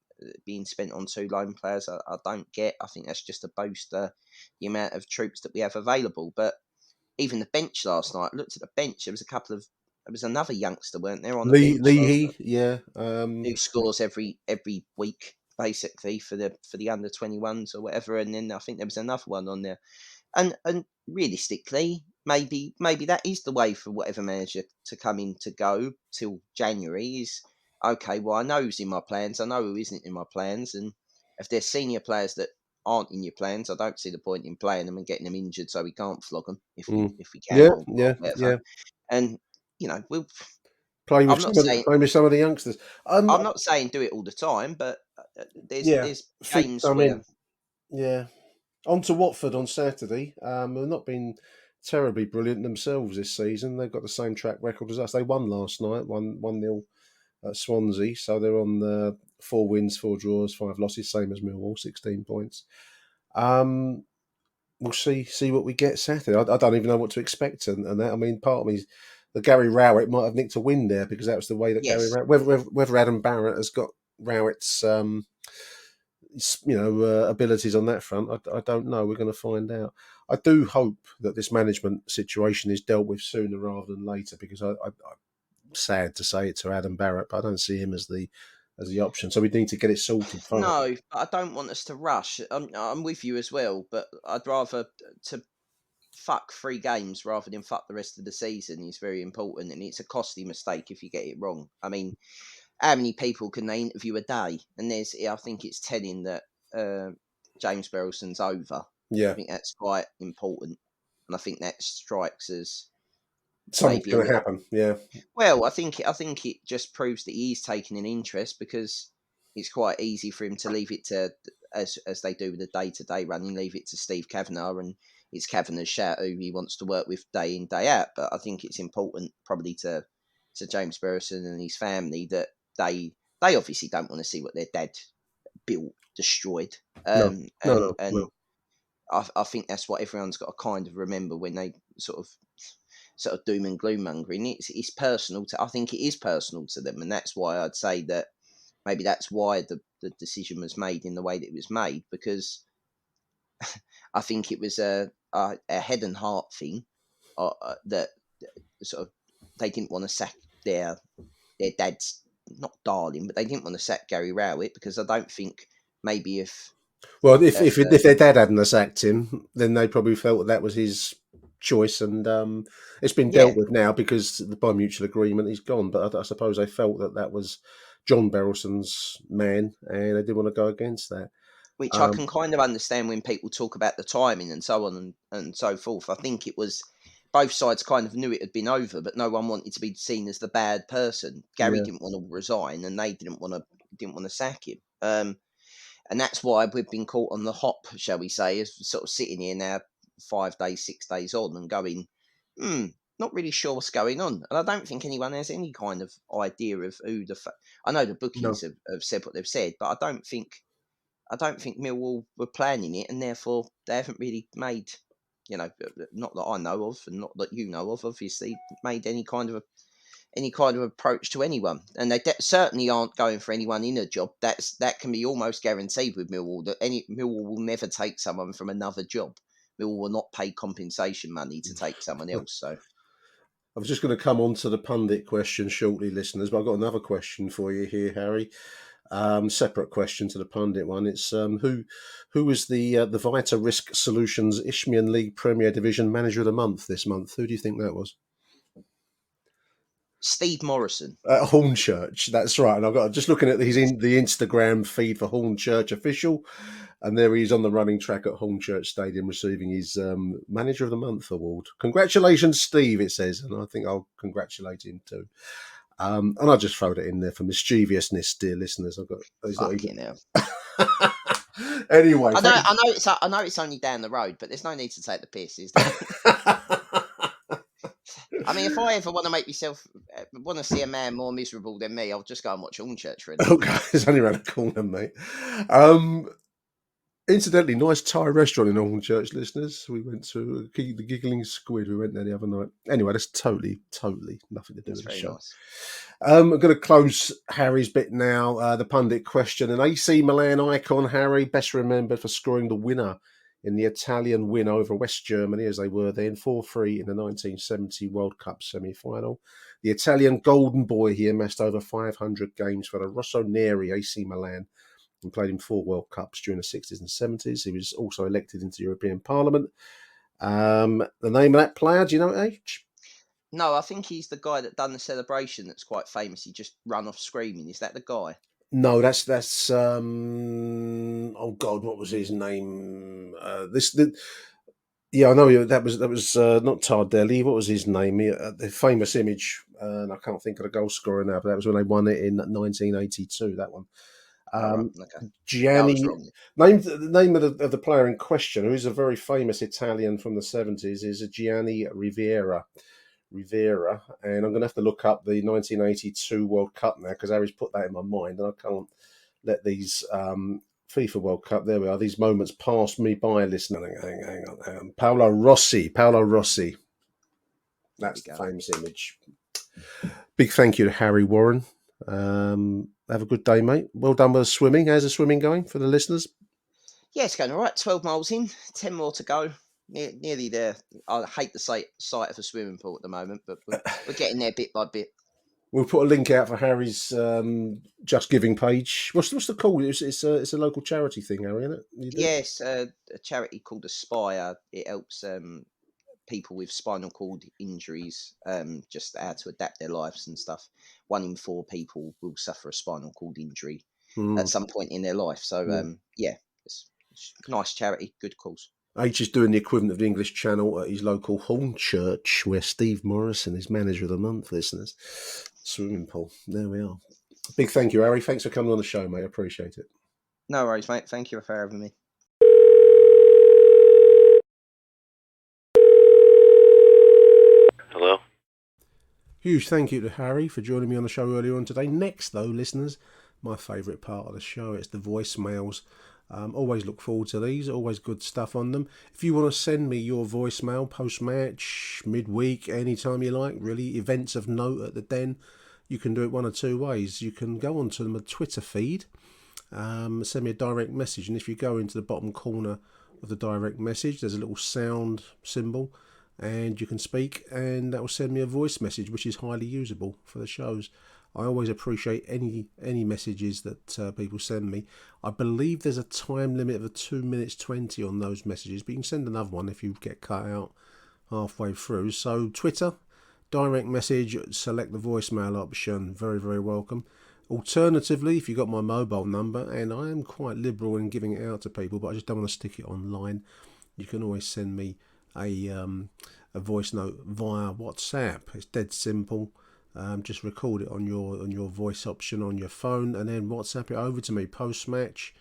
being spent on 2 loan players. I don't get. I think that's just to boast the amount of troops that we have available. But even the bench last night, I looked at the bench. There was another youngster, weren't there, on the bench last night, Yeah. who scores every week basically for the under 21s or whatever. And then I think there was another one on there. And realistically, maybe that is the way for whatever manager to come in to go till January. Is okay. Well, I know who's in my plans. I know who isn't in my plans. And if there's senior players that aren't in your plans, I don't see the point in playing them and getting them injured so we can't flog them if we can, Yeah, or yeah, whatever. yeah. And we'll. Play I'm with not some of saying the youngsters. I'm not saying do it all the time, but there's Yeah, fit games some where in. Yeah. On to Watford on Saturday. They've not been terribly brilliant themselves this season. They've got the same track record as us. They won last night, 1-0 at Swansea. So they're on 4 wins, 4 draws, 5 losses, same as Millwall, 16 points. We'll see what we get Saturday. I don't even know what to expect, and that. I mean, part of me, the Gary Rowett might have nicked a win there because that was the way that Gary yes, Rowett, whether Adam Barrett has got Rowett's abilities on that front, I don't know. We're going to find out. I do hope that this management situation is dealt with sooner rather than later, because I'm sad to say it to Adam Barrett, but I don't see him as the option. So we need to get it sorted fast. no, I don't want us to rush. I'm with you as well, but I'd rather to fuck 3 games rather than fuck the rest of the season is very important, and it's a costly mistake if you get it wrong. I mean, how many people can they interview a day? And I think it's telling that James Berylson's over. Yeah, I think that's quite important, and I think that strikes as something's maybe a going to little. happen. Yeah, Well, I think it just proves that he is taking an interest, because it's quite easy for him to leave it to, as they do with the day-to-day running, leave it to Steve Kavanagh, and it's Kavanagh's shout who he wants to work with day in, day out. But I think it's important probably to James Berylson and his family that they obviously don't want to see what their dad built destroyed. no, And no. I think that's what everyone's got to kind of remember when they sort of doom and gloom mongering. It's personal I think it is personal to them, and that's why I'd say that maybe that's why the decision was made in the way that it was made, because I think it was a head and heart thing, that sort of they didn't want to sack their dad's, not darling, but they didn't want to sack Gary Rowett, because I don't think maybe if Well, if their dad hadn't sacked him, then they probably felt that was his choice, and it's been yeah, dealt with now because by mutual agreement he's gone. But I suppose they felt that was John Berylson's man, and they didn't want to go against that. which I Um, can kind of understand when people talk about the timing and so on and so forth. I think it was both sides kind of knew it had been over, but no one wanted to be seen as the bad person. Gary yeah, didn't want to resign, and they didn't want to sack him. And that's why we've been caught on the hop, shall we say, as sort of sitting here now 5 days, 6 days on, and going, not really sure what's going on. And I don't think anyone has any kind of idea of who I know the no, bookies have said what they've said, but I don't think Millwall were planning it, and therefore they haven't really made, not that I know of, and not that you know of, obviously, made any kind of approach to anyone, and they certainly aren't going for anyone in a job. That can be almost guaranteed with Millwall, that Millwall will never take someone from another job. Millwall will not pay compensation money to take someone else. So I was just going to come on to the pundit question shortly, listeners, but I've got another question for you here, Harry. Separate question to the pundit one. It's who was the Vita Risk Solutions Isthmian League Premier Division Manager of the Month this month? Who do you think that was? Steve Morrison. At Hornchurch, that's right. And I've got just looking at the Instagram feed for Hornchurch official, and there he is on the running track at Hornchurch Stadium receiving his Manager of the Month award. Congratulations, Steve, it says, and I think I'll congratulate him too. And I just throwed it in there for mischievousness, dear listeners. Fucking hell. Anyway, I know it's only down the road, but there's no need to take the piss, is there? I mean, if I ever want to see a man more miserable than me, I'll just go and watch Hornchurch for a night. Okay, it's only around the corner, mate. Incidentally, nice Thai restaurant in Hornchurch, listeners. We went to the Giggling Squid. We went there the other night. Anyway, that's totally nothing to do with the show. Nice. I'm going to close Harry's bit now. The pundit question. An AC Milan icon, Harry, best remembered for scoring the winner in the Italian win over West Germany, as they were then, 4-3 in the 1970 World Cup semi-final. The Italian golden boy here amassed over 500 games for the Rossoneri AC Milan and played in 4 World Cups during the 60s and 70s. He was also elected into the European Parliament. The name of that player, do you know, H? No, I think he's the guy that done the celebration that's quite famous. He just ran off screaming. Is that the guy? No, that's oh God, what was his name? Yeah, I know that was not Tardelli. What was his name? The famous image, and I can't think of the goal scorer now, but that was when they won it in 1982. That one. Okay. Gianni. The name of the player in question, who is a very famous Italian from the 70s, is Gianni Rivera, and I'm going to have to look up the 1982 World Cup now because Harry's put that in my mind, and I can't let these FIFA World Cup. There we are. These moments pass me by. Listening, hang on. Paolo Rossi. That's the famous image. Big thank you to Harry Warren. Have a good day, mate. Well done with the swimming. How's the swimming going for the listeners? Yeah, it's going all right. 12 miles in, 10 more to go. Nearly there. I hate the sight of a swimming pool at the moment, but we're getting there bit by bit. We'll put a link out for Harry's Just Giving page. What's the call? It's a local charity thing, Harry, isn't it? Yes, a charity called Aspire. It helps people with spinal cord injuries, just how to adapt their lives and stuff. 1 in 4 people will suffer a spinal cord injury at some point in their life. So, it's a nice charity, good cause. H is doing the equivalent of the English Channel at his local Hornchurch, where Steve Morrison is Manager of the Month, listeners. Swimming pool. There we are. Big thank you, Harry. Thanks for coming on the show, mate. I appreciate it. No worries, mate. Thank you for having me. Hello? Huge thank you to Harry for joining me on the show earlier on today. Next, though, listeners, my favourite part of the show, it's the voicemails. Always look forward to these. Always good stuff on them. If you want to send me your voicemail post-match, midweek, anytime you like, really, events of note at the Den, you can do it one of 2 ways. You can go onto my Twitter feed, send me a direct message, and if you go into the bottom corner of the direct message, there's a little sound symbol, and you can speak, and that will send me a voice message, which is highly usable for the shows. I always appreciate any messages that people send me. I believe there's a time limit of 2 minutes 20 on those messages, but you can send another one if you get cut out halfway through. So Twitter, direct message, select the voicemail option. Very, very welcome. Alternatively, if you've got my mobile number, and I am quite liberal in giving it out to people, but I just don't want to stick it online, you can always send me a voice note via WhatsApp. It's dead simple. Just record it on your voice option on your phone, and then WhatsApp it over to me post-match,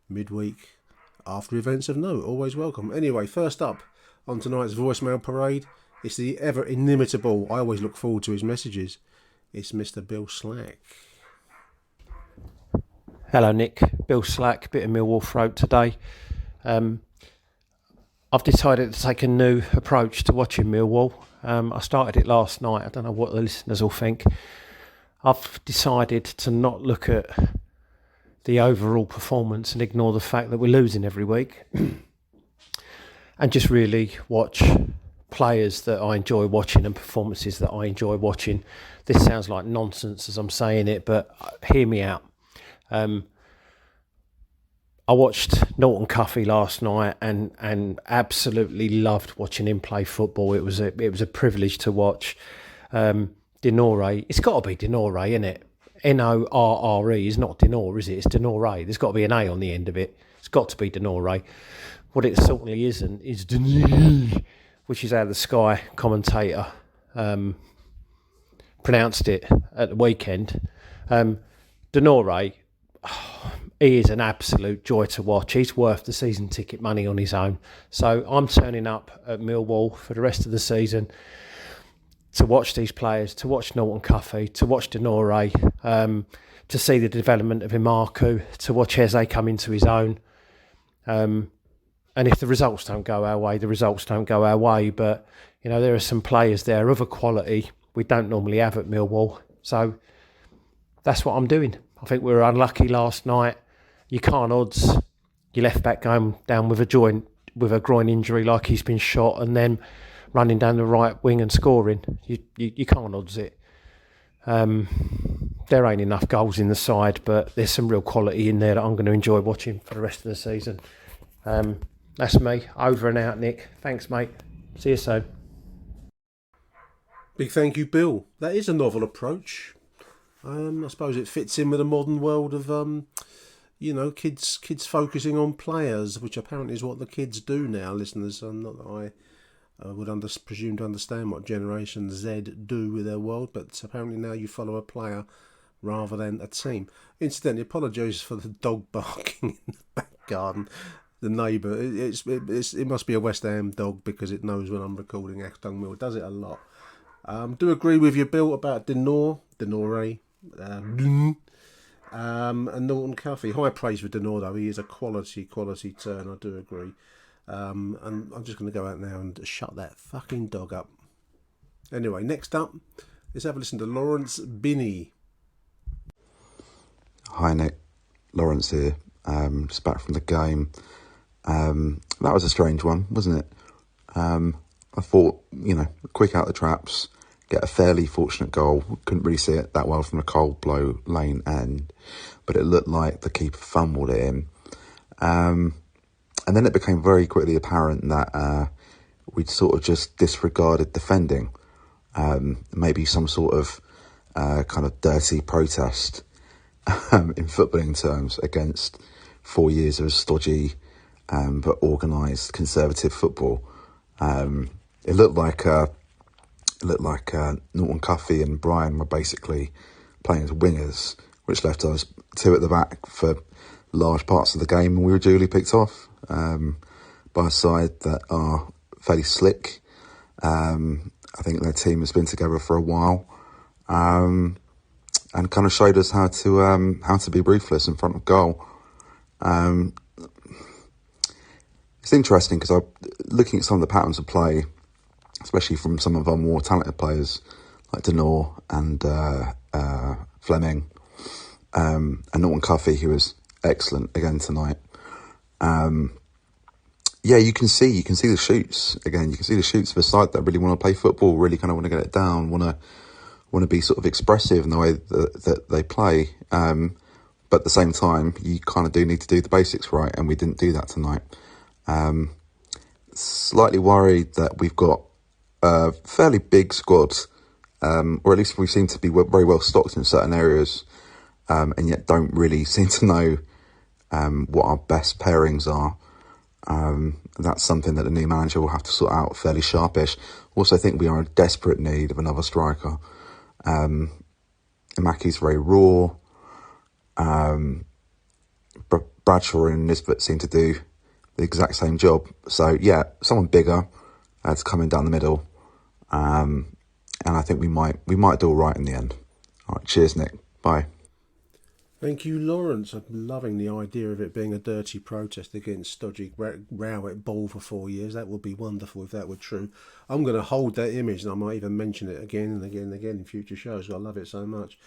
midweek, after events of note. Always welcome. Anyway, first up on tonight's voicemail parade, it's the ever inimitable, I always look forward to his messages, it's Mr. Bill Slack. Hello Nick, Bill Slack, bit of Millwall throat today. I've decided to take a new approach to watching Millwall. I started it last night. I don't know what the listeners will think. I've decided to not look at the overall performance and ignore the fact that we're losing every week and just really watch players that I enjoy watching and performances that I enjoy watching. This sounds like nonsense as I'm saying it, but hear me out. I watched Norton Cuffy last night and absolutely loved watching him play football. It was a privilege to watch. Denore. It's got to be Denore, isn't it? Norre is not Denore, is it? It's Denore. There's got to be an A on the end of it. It's got to be Denore. What it certainly isn't is Denore, which is how the Sky commentator pronounced it at the weekend. Denore, he is an absolute joy to watch. He's worth the season ticket money on his own. So I'm turning up at Millwall for the rest of the season to watch these players, to watch Norton Cuffy, to watch Denore, to see the development of Imaku, to watch Eze come into his own. And if the results don't go our way, the results don't go our way. But, you know, there are some players there of a quality we don't normally have at Millwall. So that's what I'm doing. I think we were unlucky last night. You can't odds your left back going down with a groin injury like he's been shot, and then running down the right wing and scoring. You can't odds it. There ain't enough goals in the side, but there's some real quality in there that I'm going to enjoy watching for the rest of the season. That's me. Over and out, Nick. Thanks, mate. See you soon. Big thank you, Bill. That is a novel approach. I suppose it fits in with the modern world of, kids focusing on players, which apparently is what the kids do now, listeners. Not that I would presume to understand what Generation Z do with their world, but apparently now you follow a player rather than a team. Incidentally, apologise for the dog barking in the back garden. The neighbour, it must be a West Ham dog because it knows when I'm recording AchtungMillwallachtungmillwall. It does it a lot. Do agree with you, Bill, about Denore, and Norton Cuffy. High praise for Denore, though. He is a quality turn. I do agree. And I'm just going to go out now and shut that fucking dog up. Anyway, next up, let's have a listen to Lawrence Binney. Hi, Nick. Lawrence here. Just back from the game. That was a strange one, wasn't it? I thought, quick out the traps, get a fairly fortunate goal. Couldn't really see it that well from a cold blow lane end, but it looked like the keeper fumbled it in. And then it became very quickly apparent that we'd sort of just disregarded defending. Maybe some sort of kind of dirty protest in footballing terms against 4 years of stodgy but organised conservative football. It looked like Norton Cuffy and Brian were basically playing as wingers, which left us two at the back for large parts of the game, and we were duly picked off by a side that are fairly slick. I think their team has been together for a while, and kind of showed us how to be ruthless in front of goal. It's interesting because I'm looking at some of the patterns of play, especially from some of our more talented players like Denore and Fleming, and Norton Cuffy, who was excellent again tonight. You can see the shoots again. You can see the shoots of a side that really want to play football, really kind of want to get it down, want to be sort of expressive in the way that they play. But at the same time, you kind of do need to do the basics right, and we didn't do that tonight. Slightly worried that we've got a fairly big squad, or at least we seem to be very well stocked in certain areas, and yet don't really seem to know what our best pairings are. That's something that the new manager will have to sort out fairly sharpish. Also, I think we are in desperate need of another striker. Imaki's very raw. Bradshaw and Nisbet seem to do the exact same job. So, yeah, someone bigger to come in down the middle. And I think we might do all right in the end. All right, cheers, Nick. Bye. Thank you, Lawrence. I'm loving the idea of it being a dirty protest against stodgy row at Ball for 4 years. That would be wonderful if that were true. I'm going to hold that image, and I might even mention it again and again and again in future shows. I love it so much.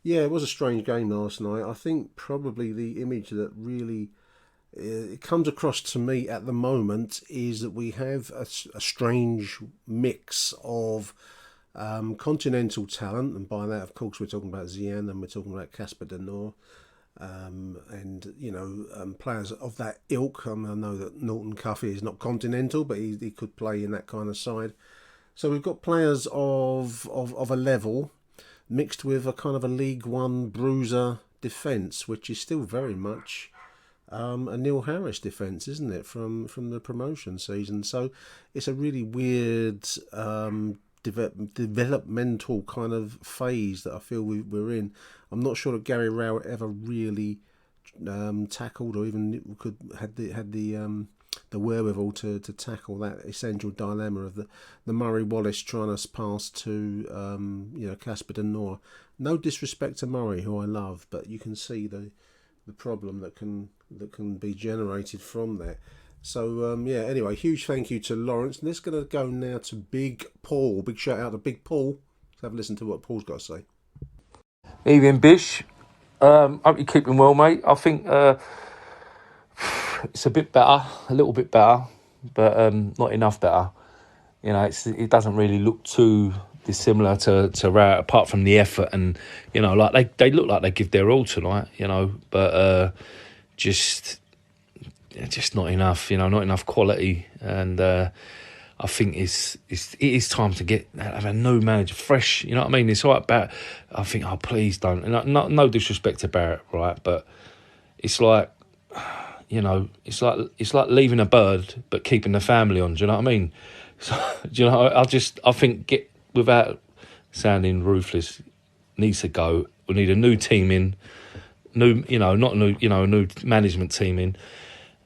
Yeah, it was a strange game last night. I think probably the image that really it comes across to me at the moment is that we have a strange mix of continental talent, and by that, of course, we're talking about Zian and we're talking about Casper Denore, and players of that ilk. I know that Norton Cuffy is not continental, but he could play in that kind of side. So we've got players of a level, mixed with a kind of a League One bruiser defence, which is still very much a Neil Harris defence, isn't it, from the promotion season? So it's a really weird developmental kind of phase that I feel we're in. I'm not sure that Gary Rowett ever really tackled or even had the wherewithal to tackle that essential dilemma of the Murray Wallace trying to pass to Casper De Norre. No disrespect to Murray, who I love, but you can see the problem that can be generated from that. So anyway, huge thank you to Lawrence. And this is going to go now to Big Paul. Big shout out to Big Paul. Let's have a listen to what Paul's got to say. Evening, Bish. Hope you're keeping well, mate. I think it's a bit better, a little bit better, but not enough better. You know, it doesn't really look too dissimilar to Rowett, apart from the effort, and like they look like they give their all tonight. But just not enough. Not enough quality, and I think it is time to have a new manager, fresh. You know what I mean? It's all right, but I think, please don't. And no disrespect to Barrett, right? But it's like, it's like leaving a bird but keeping the family on. Do you know what I mean? So, I think, without sounding ruthless, needs to go. We need a new team in, a new management team in,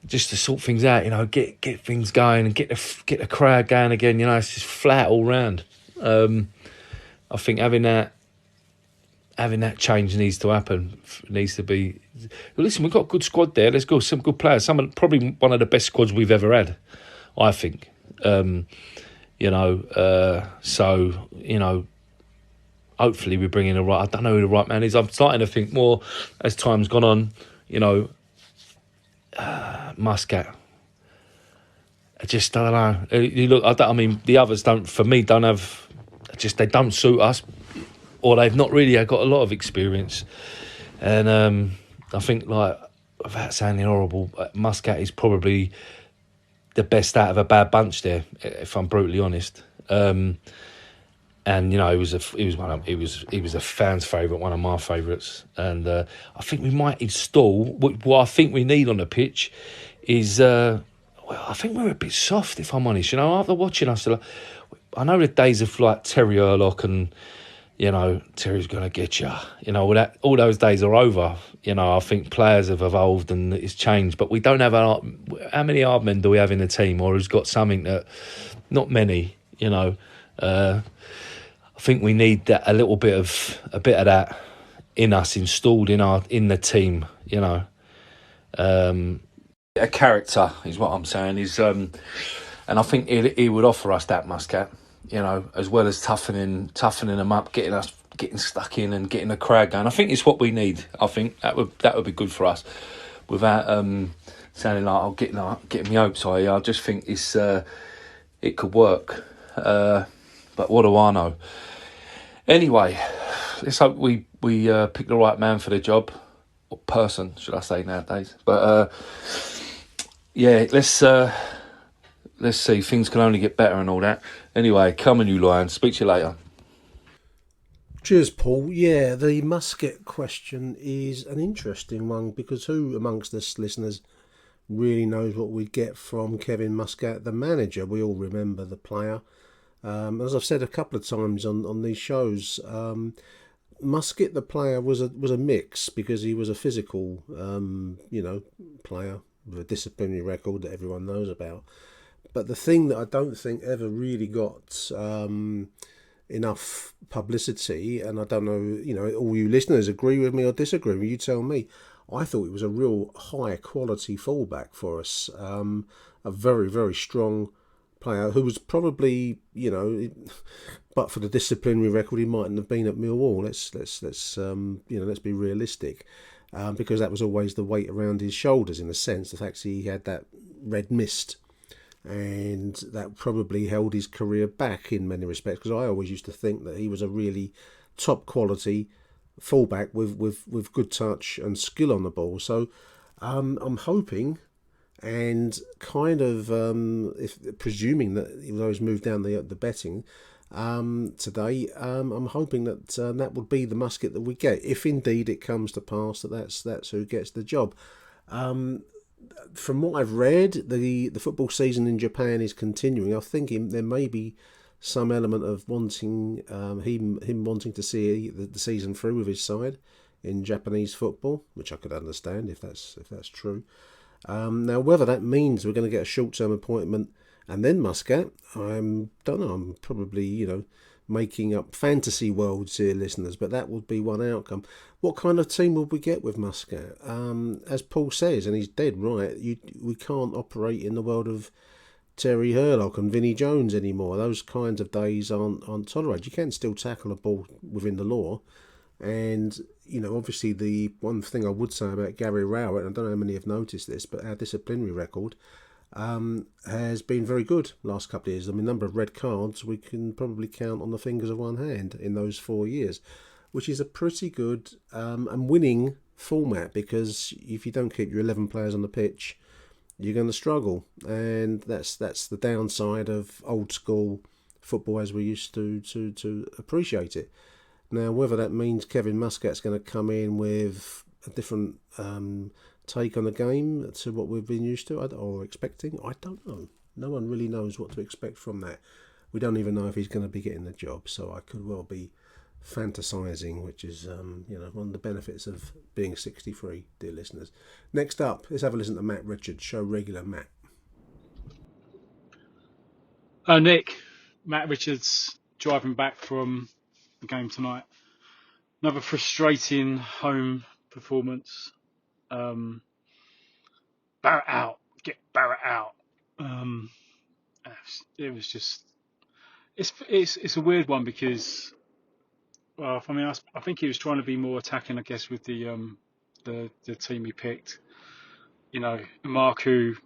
just to sort things out. Get things going and get the crowd going again. It's just flat all round. I think having that change needs to happen. Needs to be. Listen, we've got a good squad there. Let's go. Some good players. Probably one of the best squads we've ever had, I think. Hopefully we bring in I don't know who the right man is. I'm starting to think more as time's gone on. Muscat. I just don't know. The others don't have. They don't suit us, or they've not really got a lot of experience. And I think, like, without sounding horrible, Muscat is probably the best out of a bad bunch there, if I'm brutally honest. And he was a fan's favourite, one of my favourites. And I think we might install what I think we need on the pitch is. I think we're a bit soft, if I'm honest. After watching us, I know the days of like Terry Urlock and Terry's gonna get you. All those days are over. I think players have evolved and it's changed, but we don't have how many hard men do we have in the team, or who's got something that? Not many. I think we need a bit of that in us, installed in the team. A character is what I'm saying is, and I think he would offer us that, Muscat. As well as toughening them up, getting stuck in and getting the crowd going. I think it's what we need. I think that would be good for us. Without sounding like I'll get my hopes high, I just think it could work. But what do I know? Anyway, let's hope we pick the right man for the job, or person, should I say nowadays? But let's see. Things can only get better and all that. Anyway, come on, you lion. Speak to you later. Cheers, Paul. Yeah, the Muscat question is an interesting one, because who amongst us listeners really knows what we get from Kevin Muscat, the manager? We all remember the player. As I've said a couple of times on these shows, Muscat, the player, was a mix, because he was a physical, player with a disciplinary record that everyone knows about. But the thing that I don't think ever really got enough publicity, and I don't know, all you listeners agree with me or disagree with me, you tell me. I thought it was a real high quality fullback for us, a very, very strong player who was probably, but for the disciplinary record, he mightn't have been at Millwall. Let's be realistic, because that was always the weight around his shoulders, in a sense. The fact he had that red mist, and that probably held his career back in many respects, because I always used to think that he was a really top quality fullback with good touch and skill on the ball. So I'm hoping, and kind of presuming that, although he's moved down the betting, today. I'm hoping that that would be the Muscat that we get, if indeed it comes to pass that's who gets the job. From what I've read, the football season in Japan is continuing. I think there may be some element of wanting him wanting to see the season through with his side in Japanese football, which I could understand if that's true. Now, whether that means we're going to get a short-term appointment and then Muscat, I don't know. I'm probably making up fantasy worlds here, listeners, but that would be one outcome. What kind of team would we get with Muscat? As Paul says, and he's dead right, we can't operate in the world of Terry Hurlock and Vinnie Jones anymore. Those kinds of days aren't tolerated. You can still tackle a ball within the law. And, obviously the one thing I would say about Gary Rowett, and I don't know how many have noticed this, but our disciplinary record has been very good last couple of years. I mean, number of red cards we can probably count on the fingers of one hand in those 4 years, which is a pretty good and winning format, because if you don't keep your 11 players on the pitch, you're going to struggle, and that's the downside of old school football as we used to appreciate it. Now, whether that means Kevin Muscat's going to come in with a different take on the game to what we've been used to or expecting, I don't know. No one really knows what to expect from that. We don't even know if he's going to be getting the job, so I could well be fantasising, which is one of the benefits of being 63, dear listeners. Next up, let's have a listen to Matt Richards, show regular Matt. Nick, Matt Richards driving back from the game tonight. Another frustrating home performance. Barrett out, get Barrett out. It was just, it's a weird one because, well, I think he was trying to be more attacking, I guess, with the team he picked. Marku,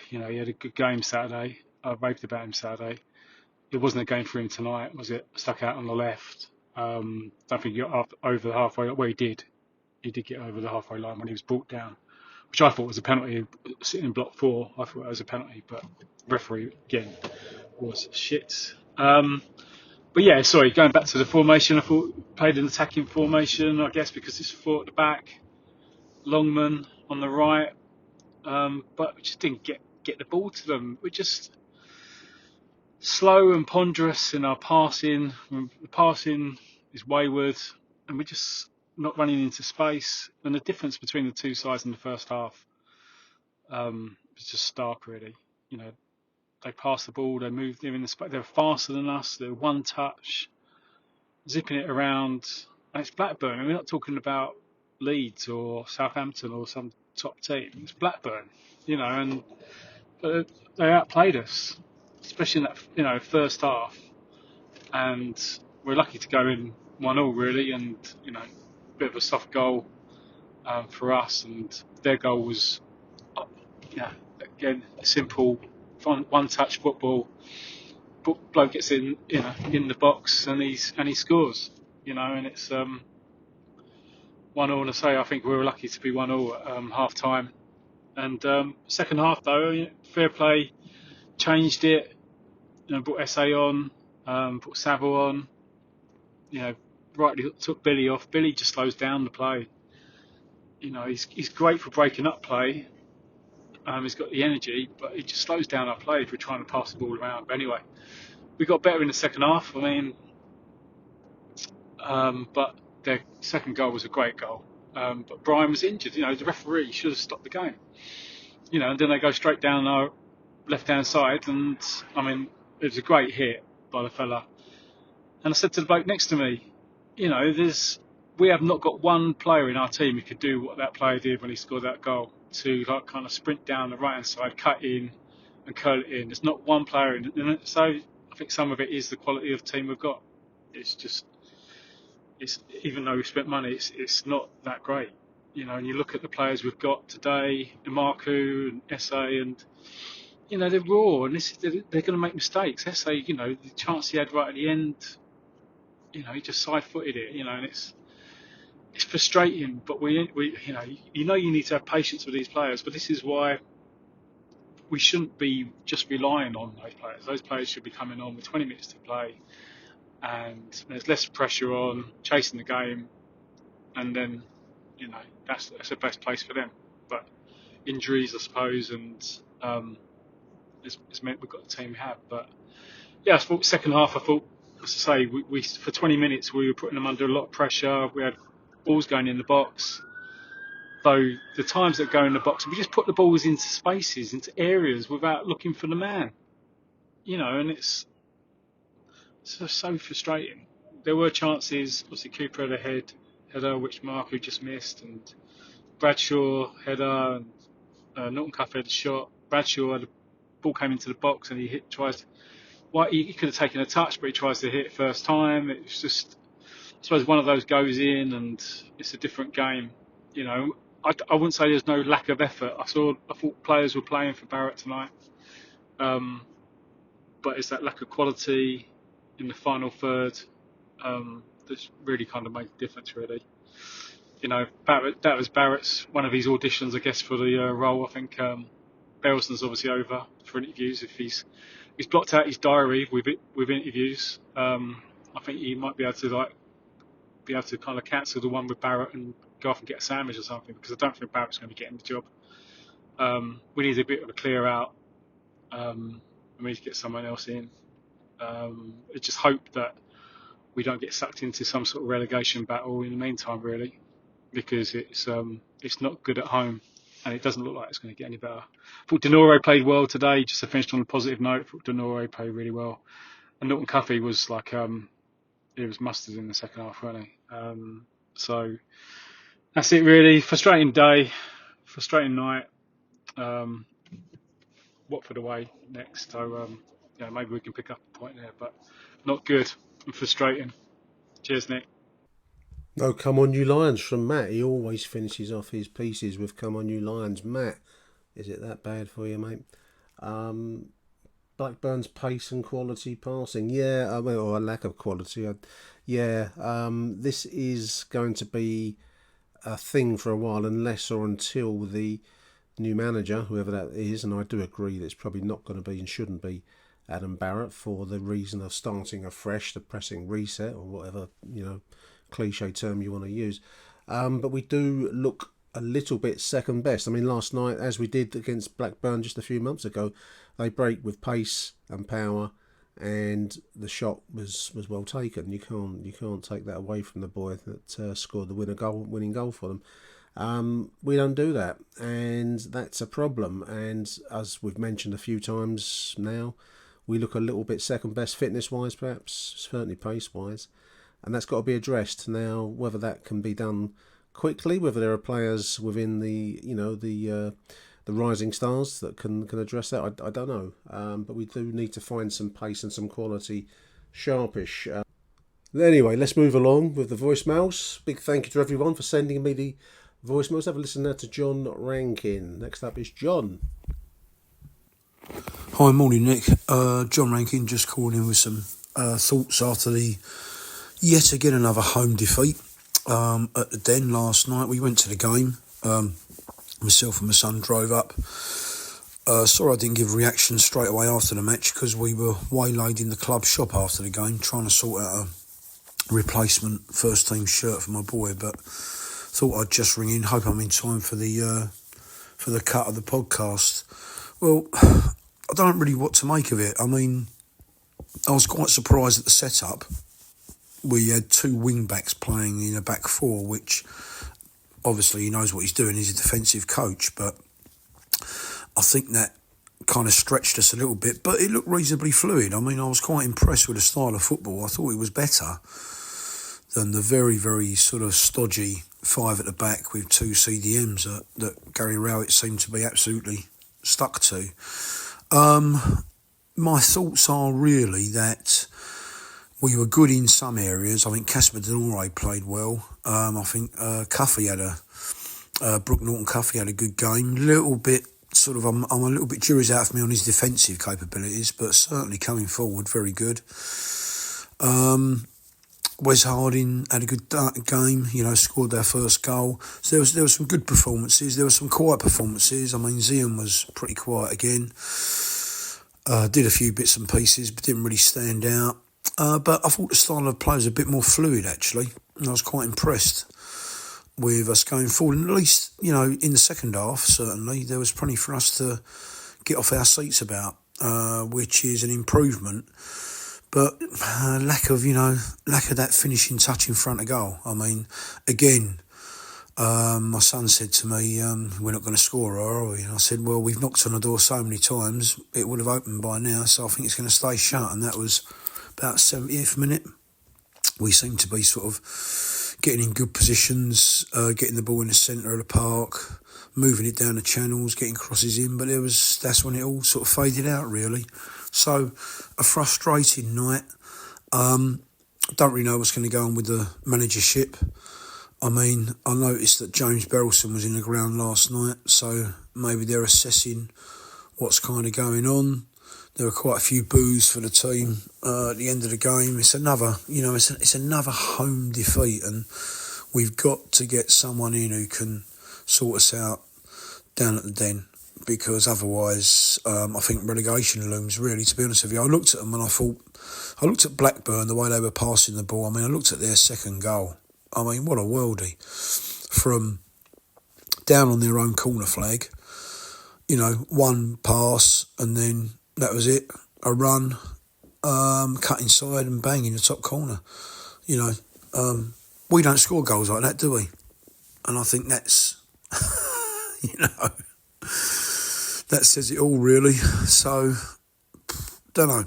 he had a good game Saturday. I raved about him Saturday. It wasn't a game for him tonight, was it? Stuck out on the left. Don't think he got up over the halfway. Well, he did. He did get over the halfway line when he was brought down, which I thought was a penalty. Sitting in block 4, I thought it was a penalty, but referee again was shit. But yeah, sorry. Going back to the formation, I thought played an attacking formation. I guess because it's 4 at the back, Longman on the right, but we just didn't get the ball to them. We're just slow and ponderous in our passing. The passing is wayward, and we're just not running into space. And the difference between the two sides in the first half was just stark, really. They pass the ball, they move, they're in the space, they're faster than us, they're one touch, zipping it around. And it's Blackburn, and we're not talking about Leeds or Southampton or some top team. It's Blackburn, and they outplayed us, especially in that first half. And we're lucky to go in 1-1 really, and a bit of a soft goal for us, and their goal was again simple, one-touch football. Bloke gets in the box and he scores, and it's 1-1. And I say I think we were lucky to be 1-1 at half time. And second half though, fair play, changed it. Brought SA on, put Savile on. Rightly took Billy off. Billy just slows down the play. He's great for breaking up play. He's got the energy, but it just slows down our play if we're trying to pass the ball around. But anyway, we got better in the second half. But their second goal was a great goal. But Brian was injured. The referee should have stopped the game. And then they go straight down our left-hand side, and it was a great hit by the fella. And I said to the bloke next to me, we have not got one player in our team who could do what that player did when he scored that goal, to kind of sprint down the right-hand side, cut in and curl it in. There's not one player in it. So I think some of it is the quality of team we've got. It's even though we spent money, it's not that great. And you look at the players we've got today, Marku and SA, and they're raw, and they're going to make mistakes. SA, the chance he had right at the end, he just side-footed it, and it's frustrating. But we you need to have patience with these players. But this is why we shouldn't be just relying on those players. Those players should be coming on with 20 minutes to play, and there's less pressure on chasing the game, and then that's the best place for them. But injuries, I suppose, and it's meant we've got the team we have. But yeah, I thought second half, as I say, we for 20 minutes we were putting them under a lot of pressure. We had balls going in the box. Though the times that go in the box, we just put the balls into spaces, into areas without looking for the man. And it's so frustrating. There were chances. Obviously, Cooper had a header, which Marco just missed, and Bradshaw header, and Norton Cuffy had a shot. Bradshaw had a ball came into the box and he he could have taken a touch, but he tries to hit it first time. It's just, I suppose, one of those goes in, and it's a different game. I wouldn't say there's no lack of effort. I thought players were playing for Barrett tonight, but it's that lack of quality in the final third that's really kind of made the difference, really. That was Barrett's one of his auditions, I guess, for the role. I think Belson's obviously over for interviews. If he's blocked out his diary with interviews, I think he might be able to kind of cancel the one with Barrett and go off and get a sandwich or something, because I don't think Barrett's going to be getting the job. We need a bit of a clear out. We need to get someone else in. I just hope that we don't get sucked into some sort of relegation battle in the meantime, really, because it's not good at home, and it doesn't look like it's going to get any better. I thought Denoro played well today. Just to finish on a positive note, I thought Denoro played really well, and Norton Cuffy was like he was mustard in the second half, wasn't he? So that's it, really. Frustrating day, frustrating night. Watford away next, so maybe we can pick up a point there, but not good and frustrating. Cheers, Nick. No, come on, you Lions from Matt. He always finishes off his pieces with "Come on, you Lions." Matt, is it that bad for you, mate? Blackburn's pace and quality passing, or a lack of quality. This is going to be a thing for a while, unless or until the new manager, whoever that is, and I do agree that it's probably not going to be and shouldn't be Adam Barrett, for the reason of starting afresh, the pressing reset, or whatever cliche term you want to use. But we do look a little bit second best. I mean, last night, as we did against Blackburn just a few months ago, they break with pace and power, and the shot was well taken. You can't take that away from the boy that scored the winning goal for them. We don't do that, and that's a problem. And as we've mentioned a few times now, we look a little bit second best fitness-wise, perhaps, certainly pace-wise, and that's got to be addressed. Now, whether that can be done quickly, whether there are players within the rising stars that can address that, I don't know. But we do need to find some pace and some quality, sharpish. Anyway, let's move along with the voicemails. Big thank you to everyone for sending me the voicemails. Have a listen now to John Rankin. Next up is John. Hi, morning Nick. John Rankin, just calling in with some thoughts after the yet again another home defeat at the Den last night. We went to the game. Myself and my son drove up. Sorry I didn't give a reaction straight away after the match, because we were waylaid in the club shop after the game trying to sort out a replacement first team shirt for my boy, but thought I'd just ring in. Hope I'm in time for the cut of the podcast. Well, I don't know really what to make of it. I mean, I was quite surprised at the setup. We had two wing-backs playing in a back four, which obviously he knows what he's doing. He's a defensive coach, but I think that kind of stretched us a little bit, but it looked reasonably fluid. I mean, I was quite impressed with the style of football. I thought it was better than the very, very sort of stodgy five at the back with two CDMs that Gary Rowett seemed to be absolutely stuck to. My thoughts are really that we were good in some areas. I think Casper Denore played well. I think Brooke Norton Cuffy had a good game. Little bit sort of, I'm a little bit jury's out for me on his defensive capabilities, but certainly coming forward, very good. Wes Harding had a good game, scored their first goal. So there was some good performances. There were some quiet performances. I mean, Zian was pretty quiet again. Did a few bits and pieces, but didn't really stand out. But I thought the style of play was a bit more fluid, actually. And I was quite impressed with us going forward. And at least, in the second half, certainly, there was plenty for us to get off our seats about, which is an improvement. But lack of that finishing touch in front of goal. I mean, again, my son said to me, we're not going to score, are we? And I said, well, we've knocked on the door so many times, it would have opened by now, so I think it's going to stay shut. And that was about 70th minute. We seemed to be sort of getting in good positions, getting the ball in the centre of the park, moving it down the channels, getting crosses in, but that's when it all sort of faded out, really. So, a frustrating night. Don't really know what's going to go on with the managership. I mean, I noticed that James Berylson was in the ground last night, so maybe they're assessing what's kind of going on. There were quite a few boos for the team at the end of the game. It's another, it's another home defeat, and we've got to get someone in who can sort us out down at the Den, because otherwise I think relegation looms, really, to be honest with you. I looked at them and I looked at Blackburn, the way they were passing the ball. I mean, I looked at their second goal. I mean, what a worldie. From down on their own corner flag, one pass and then that was it. A run, cut inside and bang in the top corner. We don't score goals like that, do we? And I think that's, that says it all, really. So, don't know.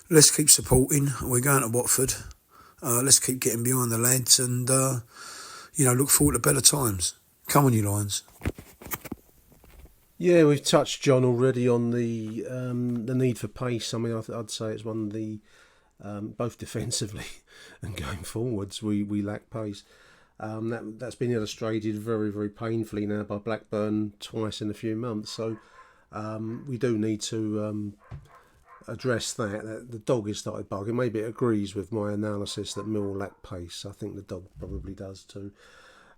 Let's keep supporting. We're going to Watford. Let's keep getting behind the lads and, look forward to better times. Come on, you Lions. Yeah, we've touched, John, already on the need for pace. I mean, I'd say it's one of the, both defensively and going forwards, we lack pace. That's been illustrated very, very painfully now by Blackburn twice in a few months. So we do need to address that. The dog has started barking. Maybe it agrees with my analysis that Millwall lack pace. I think the dog probably does too.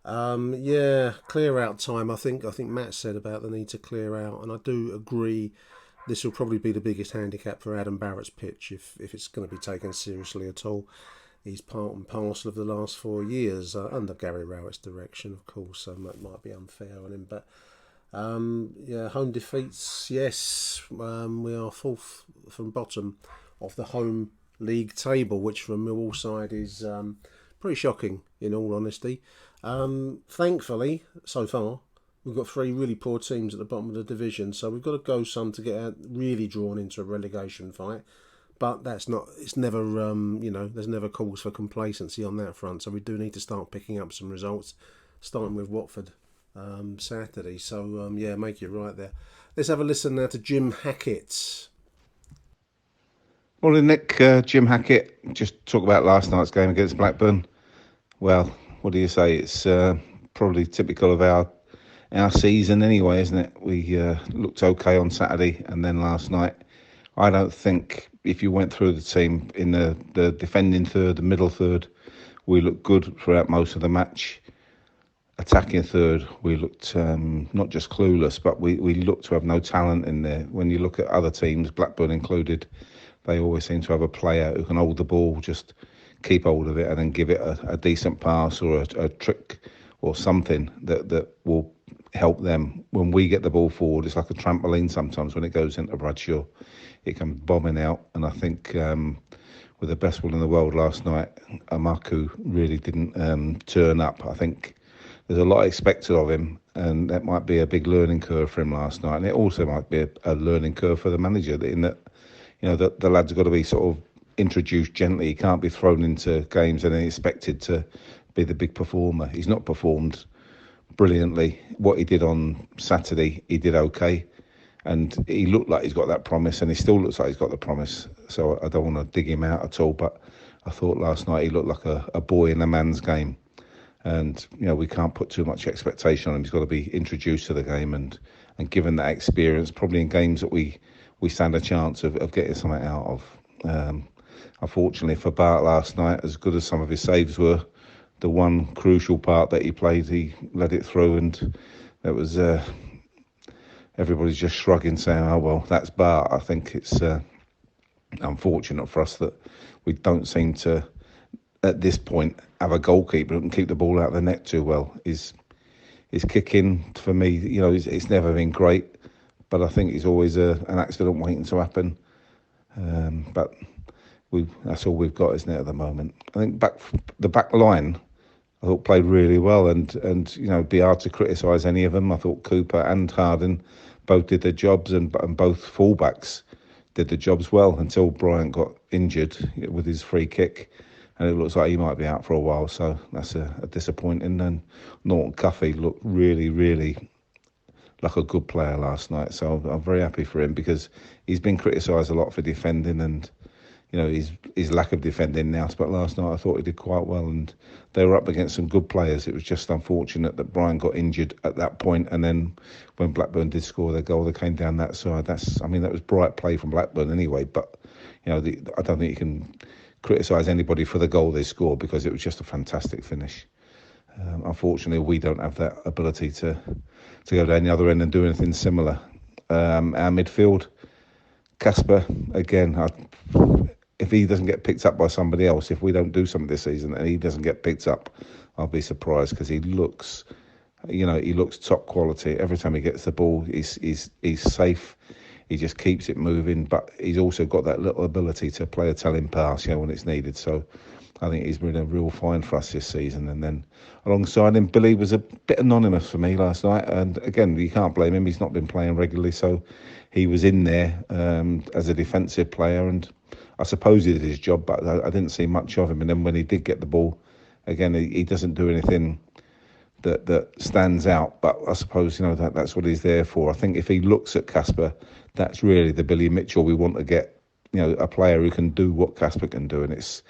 Clear out time. I think Matt said about the need to clear out, and I do agree. This will probably be the biggest handicap for Adam Barrett's pitch if it's going to be taken seriously at all. He's part and parcel of the last 4 years under Gary Rowett's direction, of course. So that might be unfair on him, but home defeats. Yes, we are fourth from bottom of the home league table, which from Millwall side is pretty shocking, in all honesty. Thankfully, so far, we've got 3 really poor teams at the bottom of the division, so we've got to go some to get really drawn into a relegation fight. But that's not. It's never. There's never cause for complacency on that front. So we do need to start picking up some results, starting with Watford Saturday. So make you right there. Let's have a listen now to Jim Hackett. Morning, Nick. Jim Hackett. Just talk about last night's game against Blackburn. Well, what do you say? It's probably typical of our season anyway, isn't it? We looked okay on Saturday, and then last night, I don't think if you went through the team in the defending third, the middle third, we looked good throughout most of the match. Attacking third, we looked not just clueless, but we looked to have no talent in there. When you look at other teams, Blackburn included, they always seem to have a player who can hold the ball, just keep hold of it and then give it a decent pass or a trick or something that will help them. When we get the ball forward, it's like a trampoline sometimes when it goes into Bradshaw. It comes bombing out, and I think with the best will in the world last night, Amaku really didn't turn up. I think there's a lot expected of him, and that might be a big learning curve for him last night. And it also might be a learning curve for the manager, in that the lad's got to be sort of introduced gently. He can't be thrown into games and then expected to be the big performer. He's not performed brilliantly. What he did on Saturday, he did okay. And he looked like he's got that promise, and he still looks like he's got the promise. So I don't want to dig him out at all, but I thought last night he looked like a boy in a man's game. And, we can't put too much expectation on him. He's got to be introduced to the game and given that experience, probably in games that we stand a chance of getting something out of. unfortunately for Bart last night, as good as some of his saves were, the one crucial part that he played, he let it through, and that was everybody's just shrugging, saying, "Oh well, that's Bart." I think it's unfortunate for us that we don't seem to, at this point, have a goalkeeper who can keep the ball out of the net too well. His kicking, for me, it's never been great, but I think it's always an accident waiting to happen. But that's all we've got, isn't it, at the moment? I think the back line, I thought played really well, and it'd be hard to criticise any of them. I thought Cooper and Harding both did their jobs, and both fullbacks did the jobs well until Bryant got injured with his free kick, and it looks like he might be out for a while. So that's a disappointing. And Norton Cuffy looked really, really like a good player last night. So I'm very happy for him, because he's been criticised a lot for defending and his lack of defending now. But last night I thought he did quite well, and they were up against some good players. It was just unfortunate that Brian got injured at that point, and then when Blackburn did score their goal, they came down that side. That was bright play from Blackburn anyway. But I don't think you can criticise anybody for the goal they scored, because it was just a fantastic finish. Unfortunately, we don't have that ability to go down the other end and do anything similar. Our midfield, Casper, again, if he doesn't get picked up by somebody else, if we don't do something this season and he doesn't get picked up, I'll be surprised, because he looks top quality. Every time he gets the ball, he's safe. He just keeps it moving, but he's also got that little ability to play a telling pass, when it's needed. So I think he's been a real find for us this season. And then alongside him, Billy was a bit anonymous for me last night. And again, you can't blame him. He's not been playing regularly, so he was in there as a defensive player, and I suppose he did his job, but I didn't see much of him. And then when he did get the ball, again, he doesn't do anything that stands out. But I suppose that's what he's there for. I think if he looks at Casper, that's really the Billy Mitchell we want to get. A player who can do what Casper can do, and it's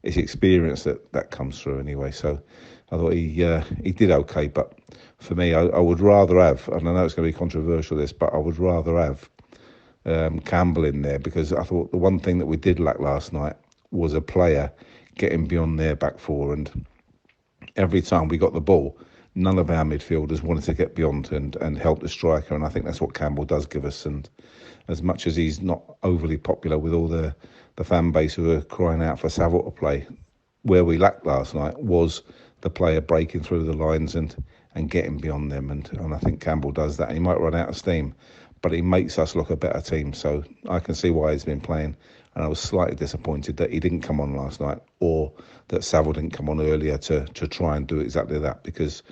experience that comes through anyway. So I thought he did okay, but for me, I would rather have, and I know it's going to be controversial this, but I would rather have Campbell in there, because I thought the one thing that we did lack last night was a player getting beyond their back four, and every time we got the ball, none of our midfielders wanted to get beyond and help the striker, and I think that's what Campbell does give us. And as much as he's not overly popular with all the fan base who are crying out for Saville to play, where we lacked last night was the player breaking through the lines and getting beyond them, and I think Campbell does that. He might run out of steam, but he makes us look a better team. So I can see why he's been playing, and I was slightly disappointed that he didn't come on last night, or that Saville didn't come on earlier to try and do exactly that, because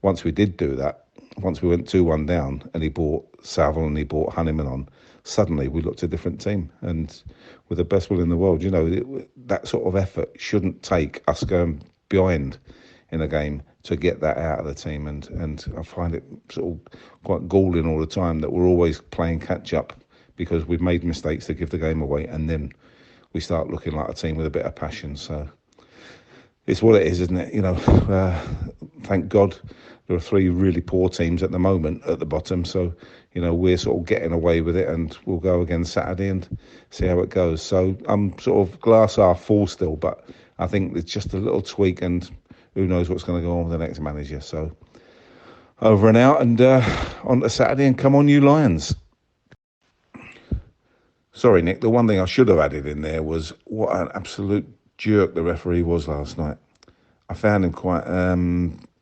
once we did do that, once we went 2-1 down and he brought Saville and he brought Honeyman on, suddenly we looked a different team. And with the best will in the world, that sort of effort shouldn't take us going behind in a game to get that out of the team. And I find it sort of quite galling all the time that we're always playing catch up, because we've made mistakes to give the game away, and then we start looking like a team with a bit of passion. So it's what it is, isn't it? Thank God there are 3 really poor teams at the moment at the bottom. So, we're sort of getting away with it, and we'll go again Saturday and see how it goes. So I'm sort of glass half full still, but I think it's just a little tweak, and who knows what's going to go on with the next manager. So over and out, and on to Saturday, and come on, you Lions. Sorry, Nick, the one thing I should have added in there was what an absolute jerk the referee was last night. I found him quite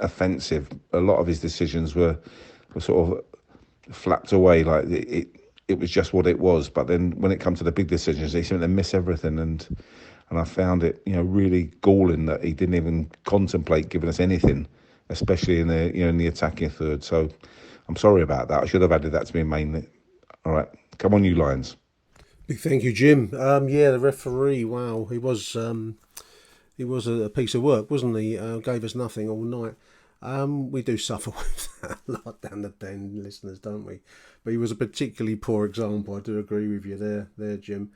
offensive. A lot of his decisions were sort of flapped away, like it was just what it was. But then when it comes to the big decisions, he seemed to miss everything, and I found it really galling that he didn't even contemplate giving us anything, especially in the attacking third. So I'm sorry about that. I should have added that to me mainly. All right, come on, you Lions. Big thank you, Jim. The referee, wow, he was a piece of work, wasn't he? Gave us nothing all night. We do suffer with that a lot down the den, listeners, don't we? But he was a particularly poor example. I do agree with you there, Jim.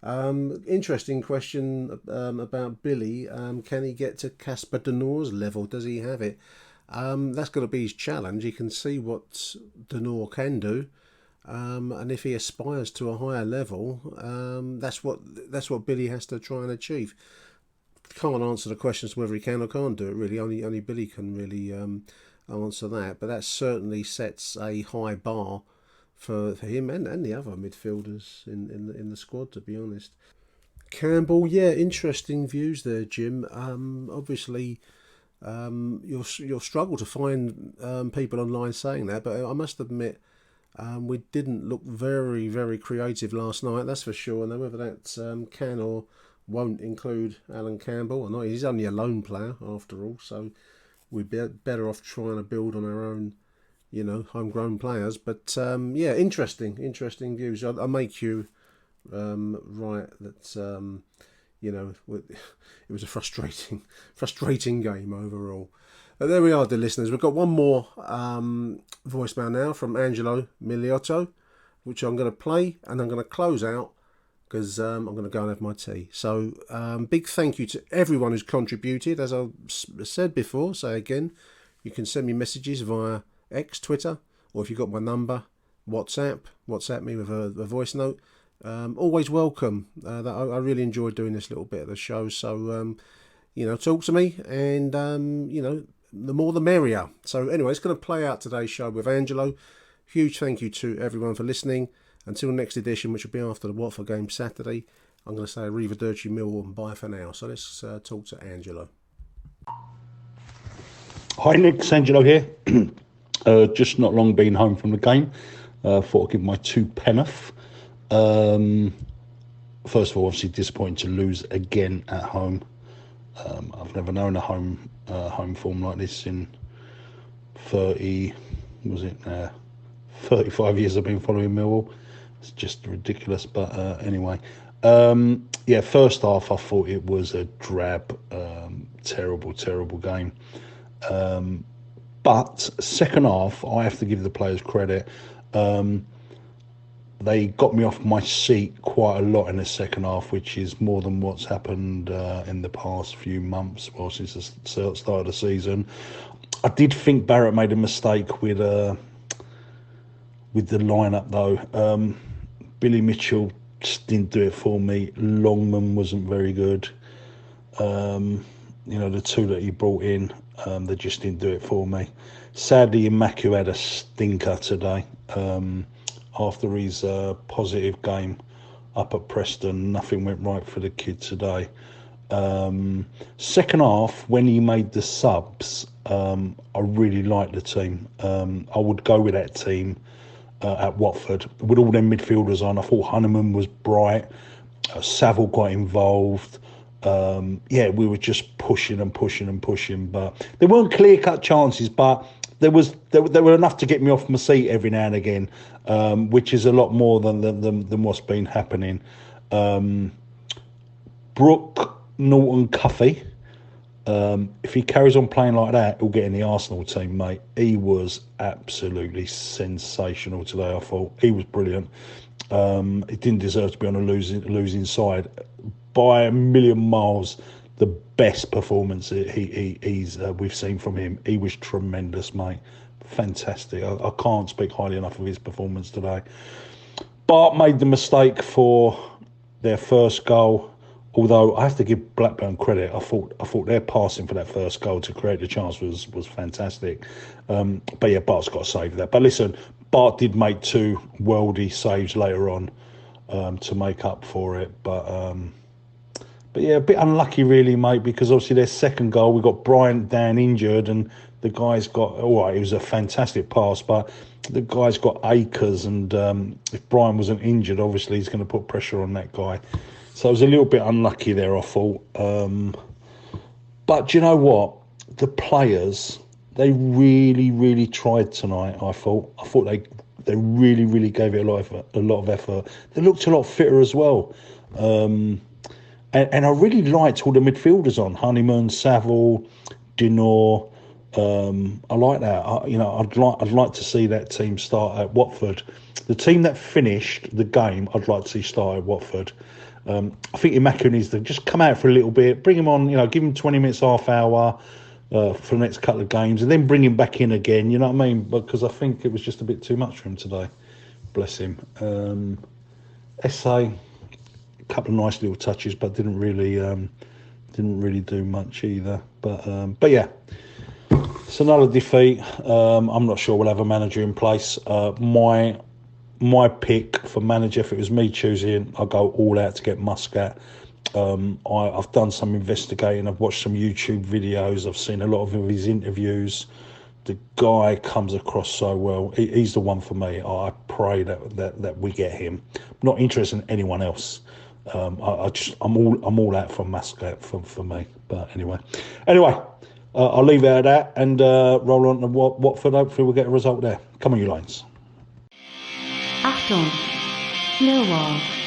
Interesting question about Billy. Can he get to Casper De Noor's level? Does he have it? That's got to be his challenge. You can see what De Noor can do. and if he aspires to a higher level, that's what Billy has to try and achieve. Can't answer the questions whether he can or can't do it. Really, only Billy can really answer that. But that certainly sets a high bar for him and the other midfielders in the squad, to be honest. Campbell, yeah, interesting views there, Jim. Obviously, you'll struggle to find people online saying that, but I must admit, we didn't look very, very creative last night, that's for sure. And whether that can or won't include Alan Campbell or not, he's only a lone player after all, so we'd be better off trying to build on our own, homegrown players. But yeah, interesting views. I make you right that it was a frustrating game overall. But there we are, dear listeners. We've got one more voicemail now from Angelo Miliotto, which I'm going to play, and I'm going to close out because I'm going to go and have my tea. So big thank you to everyone who's contributed. As I said before, say again, you can send me messages via X, Twitter, or if you've got my number, WhatsApp me with a voice note. Always welcome. I really enjoyed doing this little bit of the show. So, talk to me, and, the more the merrier. So anyway, it's going to play out today's show with Angelo. Huge thank you to everyone for listening. Until next edition, which will be after the Watford game Saturday, I'm going to say Arrivederci Millwall and bye for now. So let's talk to Angelo. Hi Nick, it's Angelo here. Just not long been home from the game. Thought I'd give my 2 penneth. First of all, obviously disappointing to lose again at home. I've never known a home form like this in 35 years I've been following Millwall. It's just ridiculous, but anyway. First half I thought it was a drab, terrible game. But second half, I have to give the players credit. They got me off my seat quite a lot in the second half, which is more than what's happened in the past few months, since the start of the season. I did think Barrett made a mistake with the lineup though. Billy Mitchell just didn't do it for me. Longman wasn't very good. The 2 that he brought in, they just didn't do it for me. Sadly, Macu had a stinker today. After his positive game up at Preston, nothing went right for the kid today. Second half, when he made the subs, I really liked the team. I would go with that team at Watford with all them midfielders on. I thought Honeyman was bright. Saville got involved. We were just pushing, but there weren't clear-cut chances, but there were enough to get me off my seat every now and again, which is a lot more than what's been happening. Brooke, Norton, Cuffy, if he carries on playing like that, he'll get in the Arsenal team, mate. He was absolutely sensational today. I thought he was brilliant. He didn't deserve to be on a losing side by a million miles. The best performance we've seen from him. He was tremendous, mate. Fantastic. I can't speak highly enough of his performance today. Bart made the mistake for their first goal. Although I have to give Blackburn credit, I thought their passing for that first goal to create the chance was fantastic. But yeah, Bart's got to save that. But listen, Bart did make 2 worldy saves later on to make up for it. But yeah, a bit unlucky really, mate, because obviously their second goal, we got Bryant down injured, and the guy's got, it was a fantastic pass, but the guy's got acres, and if Bryant wasn't injured, obviously he's going to put pressure on that guy. So I was a little bit unlucky there, I thought. But do you know what? The players, they really, really tried tonight, I thought. I thought they really, really gave it a lot of effort. They looked a lot fitter as well. And I really liked all the midfielders on. Honeyman, Saville, Dinor. I like that. I'd like to see that team start at Watford. The team that finished the game, I'd like to see start at Watford. I think Imaku needs to just come out for a little bit, bring him on, give him 20 minutes, half hour for the next couple of games, and then bring him back in again, you know what I mean? Because I think it was just a bit too much for him today. bless him. SA, a couple of nice little touches, but didn't really do much either. But yeah, it's another defeat. I'm not sure we'll have a manager in place. My pick for manager, if it was me choosing, I'd go all out to get Muscat. I've done some investigating. I've watched some YouTube videos. I've seen a lot of his interviews. The guy comes across so well. He's the one for me. I pray that we get him. I'm not interested in anyone else. I'm all out for Muscat for me. But anyway, I'll leave it at that and roll on to Watford. Hopefully we'll get a result there. Come on, you Lions. Achtung, Millwall.